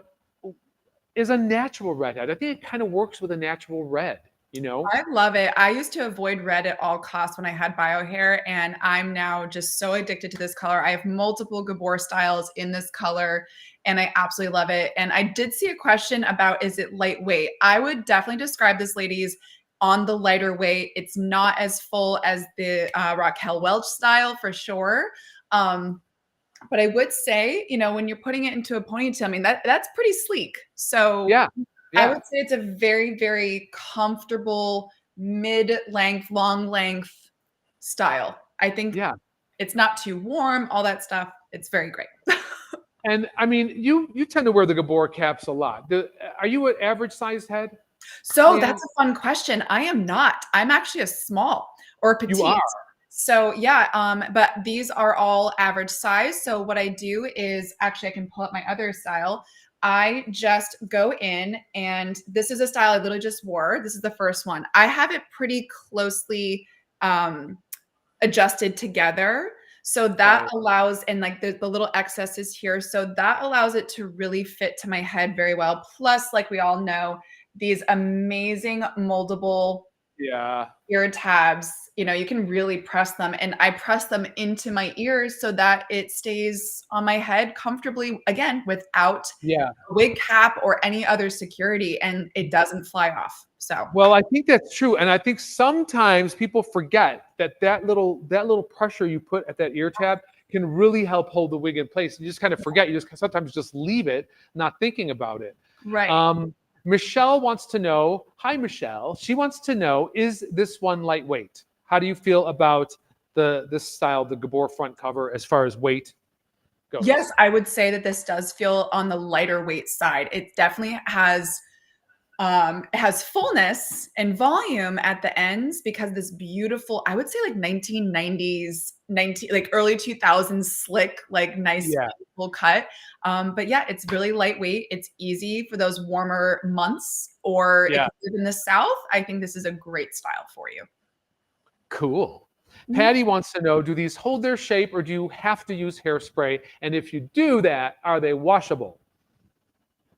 is a natural redhead. I think it kind of works with a natural red. You know, I love it. I used to avoid red at all costs when I had bio hair, and I'm now just so addicted to this color. I have multiple Gabor styles in this color, and I absolutely love it. And I did see a question about, is it lightweight? I would definitely describe this, ladies, on the lighter weight. It's not as full as the Raquel Welch style for sure. But I would say, you know, when you're putting it into a ponytail, I mean, that's pretty sleek. So yeah. I would say it's a very, very comfortable mid-length, long length style. I think it's not too warm, all that stuff. It's very great. And I mean, you tend to wear the Gabor caps a lot. Are you an average sized head? So that's a fun question. I am not. I'm actually a small or petite. You are. So yeah, but these are all average size. So what I do is, actually I can pull up my other style. I just go in, and this is a style I literally just wore. This is the first one. I have it pretty closely adjusted together. So that allows, and like the little excesses here. So that allows it to really fit to my head very well. Plus, like we all know, these amazing moldable ear tabs, you know, you can really press them, and I press them into my ears so that it stays on my head comfortably, again, without a wig cap or any other security, and it doesn't fly off. So, well, I think that's true. And I think sometimes people forget that little pressure you put at that ear tab can really help hold the wig in place. You just kind of forget. You just sometimes just leave it, not thinking about it. Right. Michelle wants to know, hi, Michelle. She wants to know, is this one lightweight? How do you feel about this style, the Gabor front cover, as far as weight goes? Yes, I would say that this does feel on the lighter weight side. It definitely has fullness and volume at the ends, because this beautiful, I would say like 1990s, like early 2000s slick, like nice beautiful cut. But yeah, it's really lightweight. It's easy for those warmer months, or if you live in the South, I think this is a great style for you. Cool. Patty wants to know, do these hold their shape, or do you have to use hairspray? And if you do that, are they washable?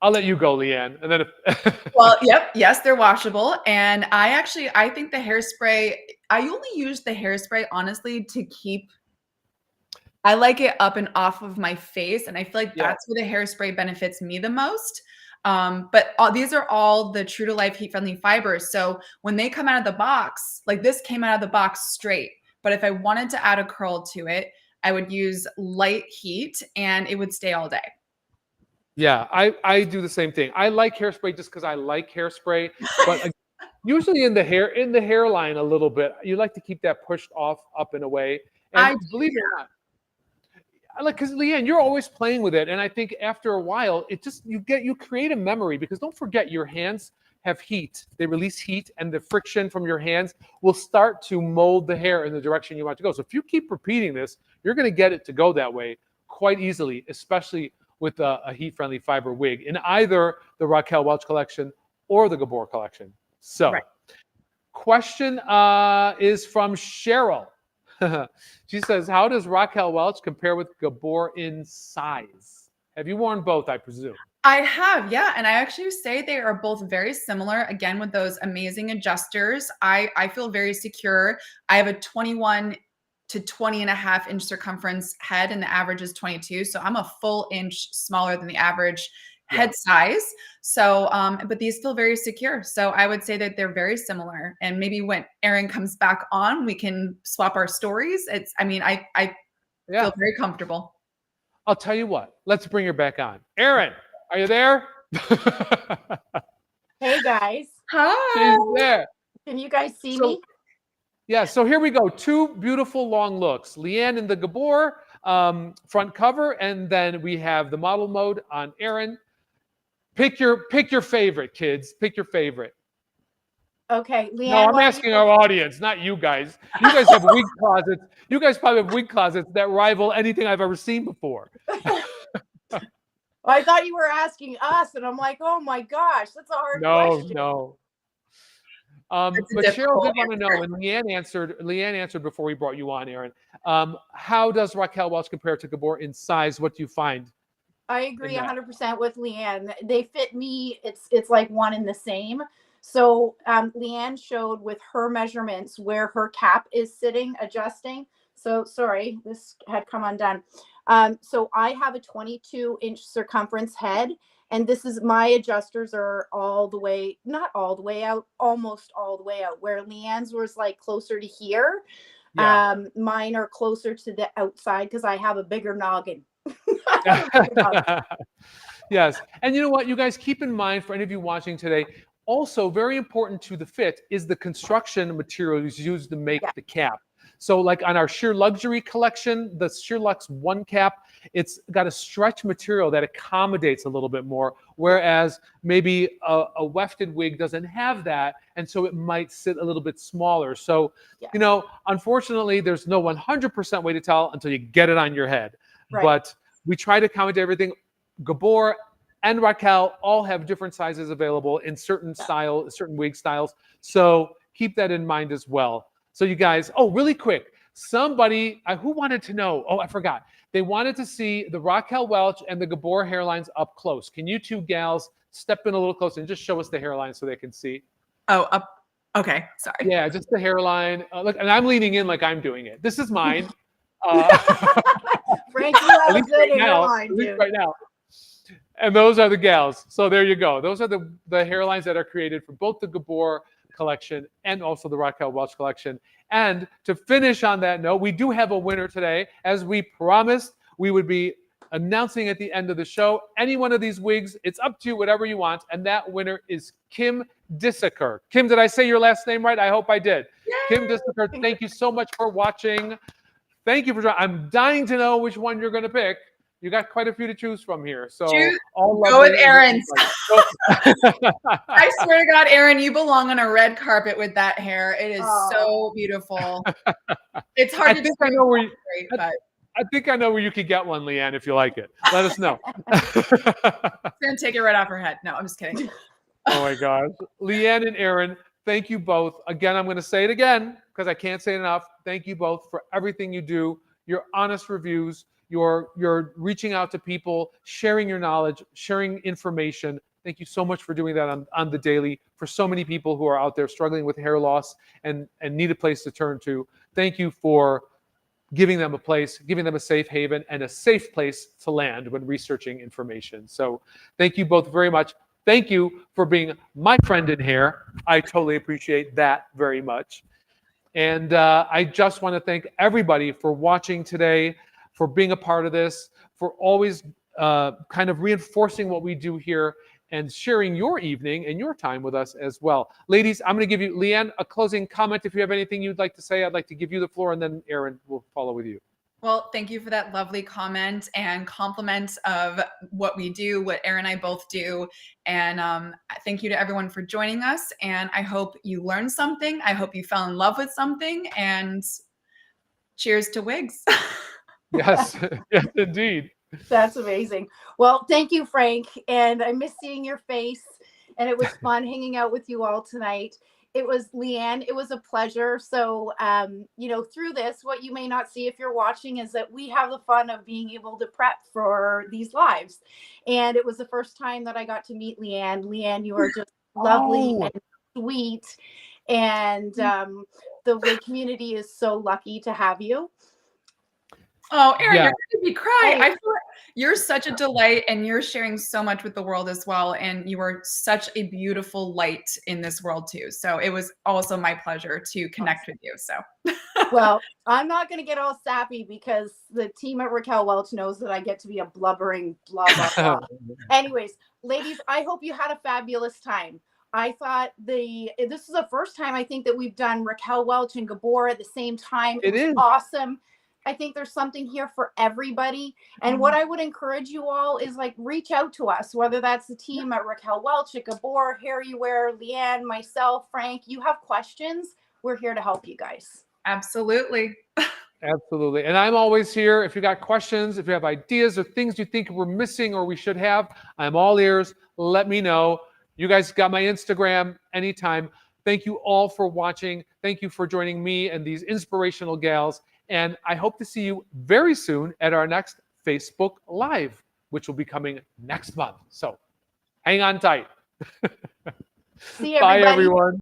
I'll let you go, Liane. And then well, yes, they're washable. And I think the hairspray, I only use the hairspray, honestly, to keep, I like it up and off of my face. And I feel like that's where the hairspray benefits me the most. But these are all the true to life heat friendly fibers. So when they come out of the box, like this came out of the box straight, but if I wanted to add a curl to it, I would use light heat and it would stay all day. Yeah, I do the same thing. I like hairspray just because I like hairspray, but usually in the hairline a little bit, you like to keep that pushed off, up and away. And believe it or not, because Liane, you're always playing with it, and I think after a while, it just you create a memory, because don't forget, your hands have heat. They release heat, and the friction from your hands will start to mold the hair in the direction you want to go. So if you keep repeating this, you're going to get it to go that way quite easily, especially with a heat-friendly fiber wig in either the Raquel Welch collection or the Gabor collection. So, question is from Cheryl. She says, how does Raquel Welch compare with Gabor in size? Have you worn both, I presume? I have, yeah. And I actually say they are both very similar. Again, with those amazing adjusters, I feel very secure. I have a 21 to 20.5 inch circumference head, and the average is 22. So I'm a full inch smaller than the average head size. So, but these feel very secure. So I would say that they're very similar. And maybe when Erynn comes back on, we can swap our stories. I feel very comfortable. I'll tell you what, let's bring her back on. Erynn, are you there? Hey guys. Hi. She's there. Can you guys see me? Yeah, so here we go. 2 beautiful long looks. Liane in the Gabor front cover, and then we have the model mode on Erynn. Pick your favorite, kids. Pick your favorite. Okay, Liane. No, I'm asking our audience, not you guys. You guys have wig closets. You guys probably have wig closets that rival anything I've ever seen before. I thought you were asking us, and I'm like, oh my gosh, that's a hard question. No. But Cheryl did want to know, and Liane answered before we brought you on, Erynn. How does Raquel Welch compare to Gabor in size? What do you find? I agree 100% with Liane. They fit me. It's like one and the same. So Liane showed with her measurements where her cap is sitting, adjusting. So sorry, this had come undone. So I have a 22-inch circumference head, and this is my adjusters are all the way, not all the way out, almost all the way out. Where Liane's was like closer to here. Yeah. Mine are closer to the outside because I have a bigger noggin. Yes. And you know what, you guys, keep in mind, for any of you watching today, also very important to the fit is the construction materials used to make the cap. So like on our Sheer Luxury collection, the Sheer Luxe 1 cap, it's got a stretch material that accommodates a little bit more, whereas maybe a wefted wig doesn't have that, and so it might sit a little bit smaller. So, you know, unfortunately, there's no 100% way to tell until you get it on your head. Right. But we try to accommodate everything. Gabor and Raquel all have different sizes available in certain certain wig styles. So keep that in mind as well. So you guys, really quick, somebody who wanted to know, I forgot. They wanted to see the Raquel Welch and the Gabor hairlines up close. Can you two gals step in a little closer and just show us the hairline so they can see? Oh, up. Okay, sorry. Yeah, just the hairline. Look, and I'm leaning in like I'm doing it. This is mine. Frank, you have a good hairline, dude. Right now. And those are the gals. So there you go. Those are the hairlines that are created for both the Gabor collection and also the Raquel Welch collection. And to finish on that note, we do have a winner today. As we promised, we would be announcing at the end of the show any one of these wigs. It's up to you, whatever you want. And that winner is Kim Dissaker. Kim, did I say your last name right? I hope I did. Yay! Kim Dissaker, thank you so much for watching. Thank you for joining. I'm dying to know which one you're going to pick. You got quite a few to choose from here. So go with Erynn's. I swear to God, Erynn, you belong on a red carpet with that hair. It is so beautiful. It's hard to I know where I think I know where you could get one, Liane, if you like it. Let us know. It's going to take it right off her head. No, I'm just kidding. Oh my gosh. Liane and Erynn, thank you both. Again, I'm going to say it again because I can't say it enough. Thank you both for everything you do, your honest reviews, you're reaching out to people, sharing your knowledge, sharing information. Thank you so much for doing that on the daily for so many people who are out there struggling with hair loss and need a place to turn to. Thank you for giving them a place, giving them a safe haven and a safe place to land when researching information. So thank you both very much. Thank you for being my friend in hair. I totally appreciate that very much. And I just want to thank everybody for watching today, for being a part of this, for always kind of reinforcing what we do here and sharing your evening and your time with us as well. Ladies, I'm going to give you, Liane, a closing comment. If you have anything you'd like to say, I'd like to give you the floor, and then Erynn will follow with you. Well, thank you for that lovely comment and compliment of what we do, what Erynn and I both do. And thank you to everyone for joining us. And I hope you learned something. I hope you fell in love with something. And cheers to wigs. Yes, yes, indeed. That's amazing. Well, thank you, Frank. And I miss seeing your face. And it was fun hanging out with you all tonight. It was Liane. It was a pleasure. So, you know, through this, what you may not see if you're watching is that we have the fun of being able to prep for these lives. And it was the first time that I got to meet Liane. Liane, you are just lovely and sweet. And the wig community is so lucky to have you. Oh, Erynn, Yeah. you're making me cry. Hey. I feel like you're such a delight, and you're sharing so much with the world as well. And you are such a beautiful light in this world too. So it was also my pleasure to connect with you. So Well, I'm not going to get all sappy because the team at Raquel Welch knows that I get to be a blubbering blah, blah, blah. Anyways, ladies, I hope you had a fabulous time. I thought this is the first time I think that we've done Raquel Welch and Gabor at the same time. It was awesome. I think there's something here for everybody. And what I would encourage you all is like reach out to us, whether that's the team at Raquel Welch, at Gabor, HairUWear, Liane, myself, Frank. You have questions, we're here to help you guys. absolutely. Absolutely. And I'm always here. If you got questions, if you have ideas or things you think we're missing or we should have, I'm all ears. Let me know. You guys got my Instagram anytime. Thank you all for watching. Thank you for joining me and these inspirational gals. And I hope to see you very soon at our next Facebook Live, which will be coming next month. So hang on tight. See you, Bye, everybody. everyone.